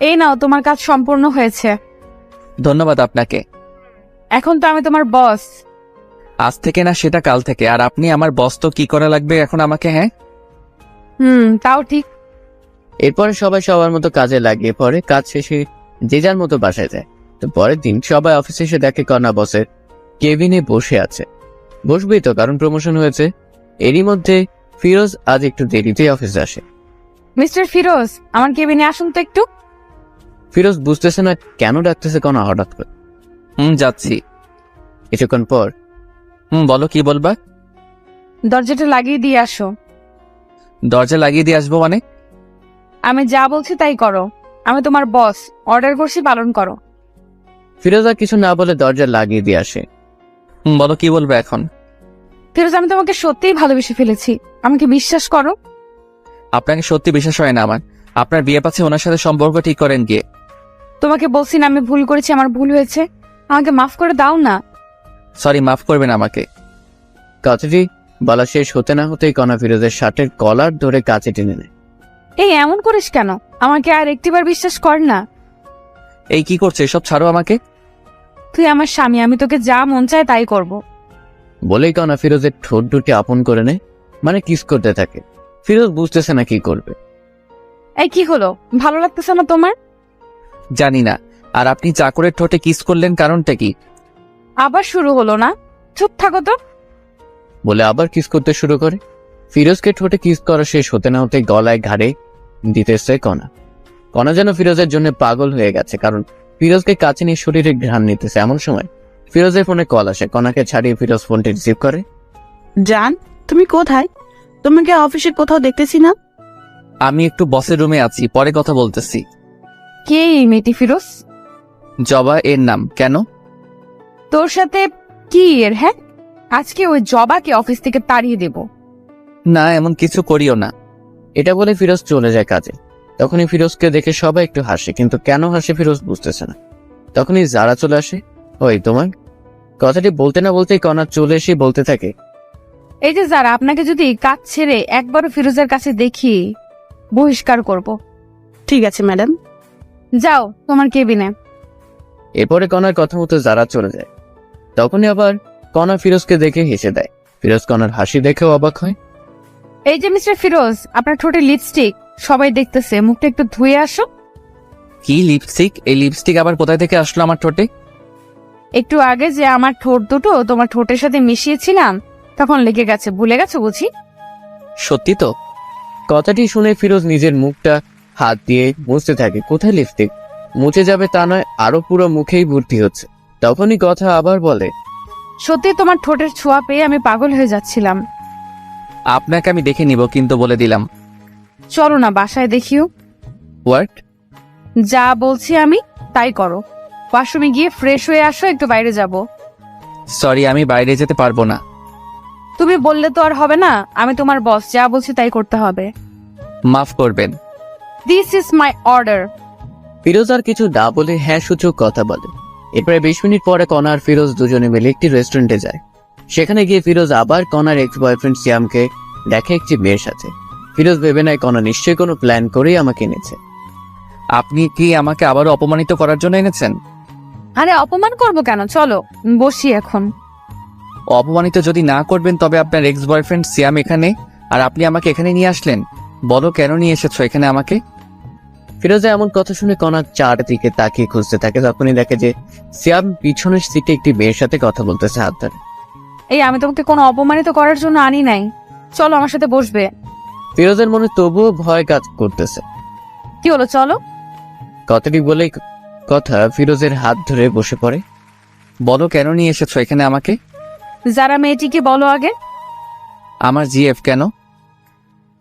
Speaker 3: এই নাও, তোমার কাজ সম্পূর্ণ হয়েছে।
Speaker 1: ধন্যবাদ আপনাকে।
Speaker 3: এখন তো আমি তোমার বস।
Speaker 1: আজ থেকে না, সেটা কাল থেকে। আর আপনি আমার বস, তো কি করা লাগবে এখন আমাকে? হ্যাঁ,
Speaker 3: তাও ঠিক।
Speaker 2: এরপরে সবাই সবার মতো কাজে লাগিয়ে পড়ে। কাজ শেষে যে যার মতো বাসায় যায়। তো পরের দিন সবাই অফিসে এসে দেখে কণা বসের কেবিনে বসে আছে। বসবেই তো, কারণ প্রমোশন হয়েছে। এরই মধ্যে ফিরোজ আজ একটু দেরিতেই অফিসে আসে।
Speaker 3: মিস্টার ফিরোজ, আমার কেবিনে আসুন তো একটু।
Speaker 2: ফিরোজ বুঝতেছে না কেন ডাকতেছে কণা হঠাৎ করে।
Speaker 1: যাচ্ছি।
Speaker 2: কিছুক্ষণ পর,
Speaker 1: বলো, কি বলবা?
Speaker 3: দরজাটা লাগিয়ে দিয়ে আসো।
Speaker 1: দরজা লাগিয়ে দিয়ে আসবো মানে?
Speaker 3: আমি যা বলছি তাই করো। আমি তোমার বস, অর্ডার করছি, পালন করো।
Speaker 2: ফিরোজ আর কিছু না বলে দরজা লাগিয়ে দিয়ে আসে।
Speaker 1: বলো, কি বলবে এখন?
Speaker 3: ফিরোজ, আমি তোমাকে সত্যিই ভালোবেসে ফেলেছি, আমাকে বিশ্বাস করো।
Speaker 1: আপনাকে সত্যি বিশ্বাস হয় না আমার। আপনার বিয়ে পাচ্ছে, ওনার সাথে সম্পর্ক ঠিক করেন গিয়ে।
Speaker 3: তোমাকে বলছি না আমি ভুল করেছি, আমার ভুল হয়েছে, আমাকে মাফ করে দাও না।
Speaker 1: সরি, মাফ করবেন আমাকে।
Speaker 2: কথাটি বলা শেষ হতে না হতেই কণা ফিরোজের শার্টের কলার ধরে কাছে টেনে নেয়।
Speaker 3: এই এমন করিস কেন? আমাকে আর একটিবার বিশ্বাস কর না।
Speaker 2: এই কি করছে, এসব ছাড়ো আমাকে।
Speaker 3: তুই আমার স্বামী, আমি তোকে যা মন চায় তাই করব।
Speaker 2: বলেই কণা ফিরোজের ঠোঁট দুটি আপন করে নেয়, মানে কিস করতে থাকে। ফিরোজ বুঝতেছে না কি করবে।
Speaker 3: এই কি হলো, ভালো লাগতেছে না তোমার?
Speaker 2: জানি না। আর আপনি চাকরের ঠোঁটে কিস করলেন, কারণটা কি?
Speaker 3: আবার শুরু হলো না? চুপ থাকো তো।
Speaker 2: বলে আবার কিস করতে শুরু করে। ফিরোজকে ঠোঁটে কিস করা শেষ হতে না হতে গলায় ঘাড়ে দিতেছে কণা। কণা যেন ফিরোজের জন্য পাগল হয়ে গেছে, কারণ ফিরোজকে কাছে নিয়ে শরীরে ঘ্রাণ নিতেছে। এমন সময় ফিরোজের ফোনে কল আসে। কণাকে ছাড়িয়ে ফিরোজ ফোনটি রিসিভ করে।
Speaker 8: জান, তুমি কোথায়? তোমাকে অফিসে কোথাও দেখতেছি না।
Speaker 2: আমি একটু বসের রুমে আছি, পরে কথা বলতেছি।
Speaker 3: কে এই মেয়েটি ফিরোজ?
Speaker 2: জবা এর নাম। কেন?
Speaker 3: তোর সাথে কি এর? হ্যাঁ, আজকে ওই জবাকে অফিস থেকে তাড়িয়ে দেব।
Speaker 2: না, এমন কিছু করিও না। এটা বলে ফিরোজ চলে যায় কাজে। তখনই ফিরোজকে দেখে সবাই একটু হাসে, কিন্তু কেন হাসে ফিরোজ বুঝতেছে না। তখনই যারা চলে আসে। ওই তোমার কথাটি বলতে না বলতেই কণা চলে এসে বলতে থাকে,
Speaker 3: এই যে যারা, আপনাকে যদি কাজ ছেড়ে একবারও ফিরোজের কাছে দেখি বহিষ্কার করব।
Speaker 8: ঠিক আছে ম্যাডাম।
Speaker 3: যাও তোমার কেবিনে।
Speaker 2: এরপরে কণার কথা মতো যারা চলে যায়। তখনই আবার কণা ফিরোজকে দেখে হেসে দেয়। ফিরোজ কণার হাসি দেখেও অবাক হয়।
Speaker 3: এই যে মিস্টার ফিরোজ, আপনার ঠোঁটে লিপস্টিক, সবাই দেখতেছে, মুখটা একটু ধুয়ে আসো।
Speaker 2: কি লিপস্টিক? এই লিপস্টিক আবার কোথায় থেকে আসলো আমার ঠোঁটে?
Speaker 3: একটু আগে যে আমার ঠোঁট দুটো তোমার ঠোঁটের সাথে মিশিয়েছিলাম, তখন লেগে গেছে, ভুলে গেছো বুঝি?
Speaker 2: সত্যি তো? কথাটি শুনে ফিরোজ নিজের মুখটা হাত দিয়ে মুছতে থাকে। কোথায় লিপস্টিক? মুছে যাবে তা নয়, আরো পুরো মুখেই ভর্তি হচ্ছে। তখনই কথা আবার বলে,
Speaker 3: সত্যি তোমার ঠোঁটের ছোঁয়া পেয়ে আমি পাগল হয়ে যাচ্ছিলাম।
Speaker 2: আপনাকে আমি দেখে নিব, কিন্তু বলে দিলাম।
Speaker 3: চলো না বাসায় দেখিও।
Speaker 2: হোয়াট?
Speaker 3: যা বলছি আমি তাই করো। ওয়াশরুমে গিয়ে ফ্রেশ হয়ে আসো, একটু বাইরে যাব।
Speaker 2: সরি, আমি বাইরে যেতে পারবো না।
Speaker 3: তুমি বললে তো আর হবে না, আমি তোমার বস, যা বলছি তাই করতে হবে।
Speaker 2: মাফ করবেন।
Speaker 3: This is my order.
Speaker 2: Firoz আর কিছু না বলে হ্যাঁ সূচক কথা বলে। এরপরে 20 মিনিট পরে কণা আর ফিরোজ দুজনে মিলে একটি রেস্টুরেন্টে যায়। সেখানে গিয়ে ফিরোজ আবার কণার এক্স বয়ফ্রেন্ড সিয়ামকে দেখে একটি মেয়ের সাথে। ফিরোজ ভেবে নেয় কণা নিশ্চয়ই কোনো প্ল্যান করেই আমাকে এনেছে। আপনি কি আমাকে আবারও অপমানিত করার জন্য এনেছেন?
Speaker 3: আরে অপমান করব কেন, চলো বসি এখন।
Speaker 2: অপমানিত যদি না করবেন তবে আপনার এক্স বয়ফ্রেন্ড সিয়াম এখানে, আর আপনি আমাকে এখানে নিয়ে আসলেন। বলো কেন নিয়ে এসেছো এখানে আমাকে? ফিরোজা এমন কথা শুনে কণা চারদিকে তাকিয়ে খুঁজতে থাকে। তখনই দেখে যে সিয়াম পিছনের সিটে একটি মেয়ের সাথে কথা বলতেছে হাত ধরে।
Speaker 3: এই আমি তোমাকে কোনো অপমানিত করার জন্য আনি নাই, চলো আমার সাথে বসবে।
Speaker 2: ফিরোজের মনে তবুও ভয় কাজ করতেছে।
Speaker 3: কি হলো, চলো।
Speaker 2: কথাটি বলেই কথা ফিরোজের হাত ধরে বসে পড়ে। বলো কেন নিয়ে এসেছো এখানে আমাকে?
Speaker 3: যারা মেয়েটিকে বলো আগে।
Speaker 2: আমার জিএফ কেন?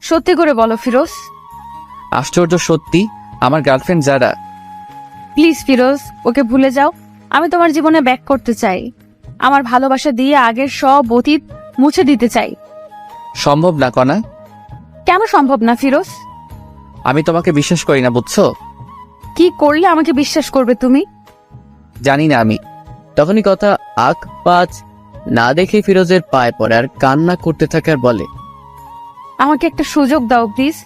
Speaker 3: সত্যি করে বলো ফিরোজ।
Speaker 2: আশ্চর্য, সত্যি আমার গার্লফ্রেন্ড যারা।
Speaker 3: প্লিজ ফিরোজ, ওকে ভুলে যাও। আমি তোমার জীবনে ব্যাক করতে চাই। আমার ভালোবাসা দিয়ে আগের সব অতীত মুছে দিতে চাই।
Speaker 2: সম্ভব না কণা।
Speaker 3: কেন সম্ভব না ফিরোজ?
Speaker 2: আমি তোমাকে বিশ্বাস করি না, বুঝছো?
Speaker 3: কি করলে আমাকে বিশ্বাস করবে তুমি?
Speaker 2: জানি না আমি। তখনই কথা আখ পাঁচ না দেখে ফিরোজের পায়ে পড়ে আর কান্না করতে থাকে আর বলে,
Speaker 3: আমাকে একটা সুযোগ দাও প্লিজ।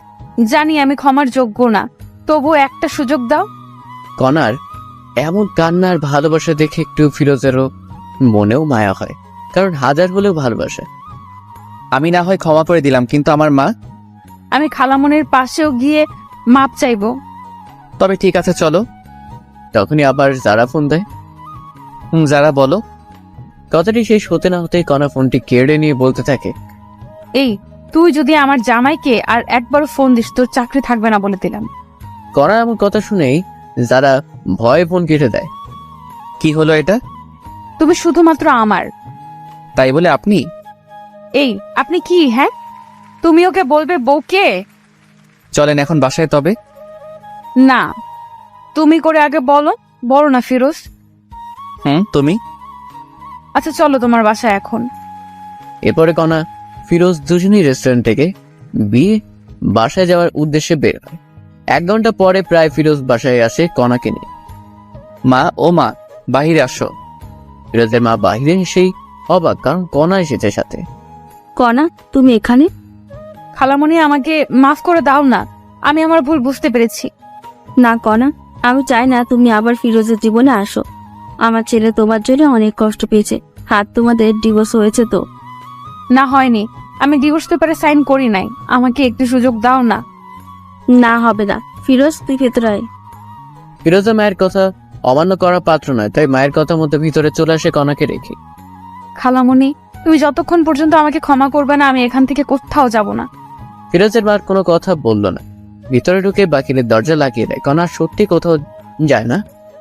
Speaker 3: জানি আমি ক্ষমার যোগ্য না, তবু একটা সুযোগ দাও।
Speaker 2: কণার এমন কান্নার ভালোবাসা দেখে একটু ফিরোজেরও মনেও মায়া হয়, কারণ হাজার হলেও ভালোবাসে। আমি না হয় ক্ষমা করে দিলাম, কিন্তু আমার মা।
Speaker 3: আমি খালামনির পাশেও গিয়ে মাপ চাইবো।
Speaker 2: তবে ঠিক আছে চলো। তখনই আবার যারা ফোন দেয়। যারা বলো। কথাটি শেষ হতে না হতে কণা ফোনটি কেড়ে নিয়ে বলতে থাকে,
Speaker 3: এই তুই যদি আমার জামাইকে আর একবারও ফোন দিস, তোর চাকরি থাকবে না বলে দিলাম।
Speaker 2: কণা এমন কথা শুনেই যারা ভয়ে ফোন কেটে দেয়। কি হলো এটা?
Speaker 3: তুমি শুধুমাত্র আমার।
Speaker 2: তাই বলে আপনি?
Speaker 3: এই আপনি কি? হ্যাঁ, তুমি ওকে বলবে বউকে?
Speaker 2: চলেন এখন বাসায়। তবে
Speaker 3: না, তুমি করে আগে বলো। বলো না ফিরোজ।
Speaker 2: তুমি।
Speaker 3: আচ্ছা চলো তোমার বাসায় এখন।
Speaker 2: এরপরে কণা ফিরোজ দুজনই রেস্টুরেন্ট থেকে বিয়ে বাসায় যাওয়ার উদ্দেশ্যে বের হয়। 1 ঘন্টা পরে প্রায় ফিরোজ বাসায় আসে কণাকে নিয়ে। মা, ও মা, বাহিরে আসো। ফিরোজের মা বাহিরে এসেই অবাক, কারণ কণা এসেছে সাথে।
Speaker 5: কণা, তুমি এখানে?
Speaker 3: খালামণি আমাকে মাফ করে দাও না, আমি আমার ভুল বুঝতে পেরেছি।
Speaker 5: না কনা, আমি চাই না তুমি আবার ফিরোজের জীবনে আসো। আমার ছেলে তোমার জন্য অনেক কষ্ট পেয়েছে। হাত তোমাদের ডিভোর্স হয়েছে তো?
Speaker 3: না, হয়নি। আমি ডিভোর্স পেপারে সাইন করি নাই। আমাকে একটু সুযোগ দাও না।
Speaker 5: না হবে না। ফিরোজ, তুই ভেতরে আয়।
Speaker 2: ফিরোজা মায়ের কথা অমান্য করার পাত্র নয়, তাই মায়ের কথা মতো ভিতরে চলে আসে কনাকে রেখে।
Speaker 3: খালামণি, তুমি যতক্ষণ পর্যন্ত আমাকে ক্ষমা করবে না, আমি এখান থেকে কোথাও যাব না।
Speaker 2: ফিরোজের মার কোনো কথা বলল না, ভিতরে ঢুকে বাকিরের দরজা লাগিয়ে দেয়। কনার সত্যি কোথাও যায় না,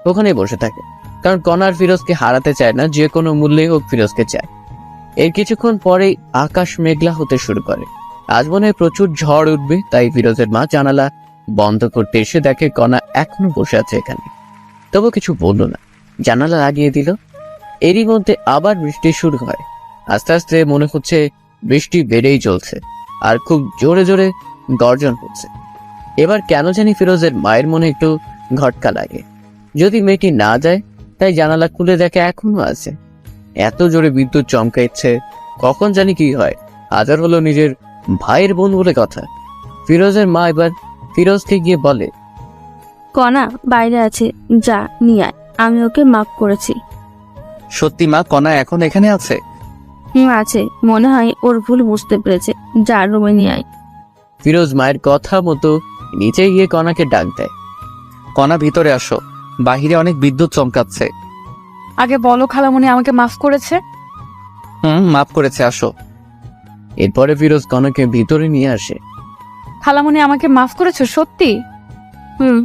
Speaker 2: ওখানেই বসে থাকে। কারণ কনার ফিরোজকে হারাতে চায় না, যে কোনো মূল্যেই হোক ফিরোজকে চায়। এর কিছুক্ষণ পরেই আকাশ মেঘলা হতে শুরু করে। আজ মনে হয় প্রচুর ঝড় উঠবে, তাই ফিরোজের মা জানালা বন্ধ করতে এসে দেখে কনা এখনো বসে আছে এখানে। তবু কিছু বলল না, জানালা লাগিয়ে দিল। এরই মধ্যে আবার বৃষ্টি শুরু হয়। আস্তে আস্তে মনে হচ্ছে বৃষ্টি বেড়েই চলছে, আর খুব জোরে জোরে গর্জন হচ্ছে। এবার কেন জানি ফিরোজের মায়ের মনে একটু ঘটকা লাগে। যদি মেয়েটি না যায়, তাই জানালা খুলে দেখে এখনো আছে। এত জোরে বিদ্যুৎ চমকাচ্ছে, কখন জানি কি হয়। হাজার হলো নিজের ভাইয়ের বোন বলে কথা। ফিরোজের মা এবার ফিরোজকে গিয়ে বলে,
Speaker 5: কনা বাইরে আছে, যা নিয়ে আয়। আমি ওকে মাফ করেছি।
Speaker 1: সত্যি মা, কনা এখন এখানে আছে?
Speaker 5: আছে, মনে হয় ওর ভুল বুঝতে পেরেছে। যা রুমে নিয়ে আয়।
Speaker 2: ফিরোজ মায়ের কথা মতো নিচে গিয়ে কনাকে ডাক দেয়।
Speaker 1: কনা, ভিতরে আসো, বাহিরে অনেক বিদ্যুৎ চমকাচ্ছে।
Speaker 3: আগে বলো খালামণি আমাকে মাফ করেছে?
Speaker 1: মাফ করেছে, আসো।
Speaker 2: এরপরে ফিরোজ কনাকে ভিতরে নিয়ে আসে।
Speaker 3: খালামণি আমাকে মাফ করেছো সত্যি?
Speaker 5: হুম।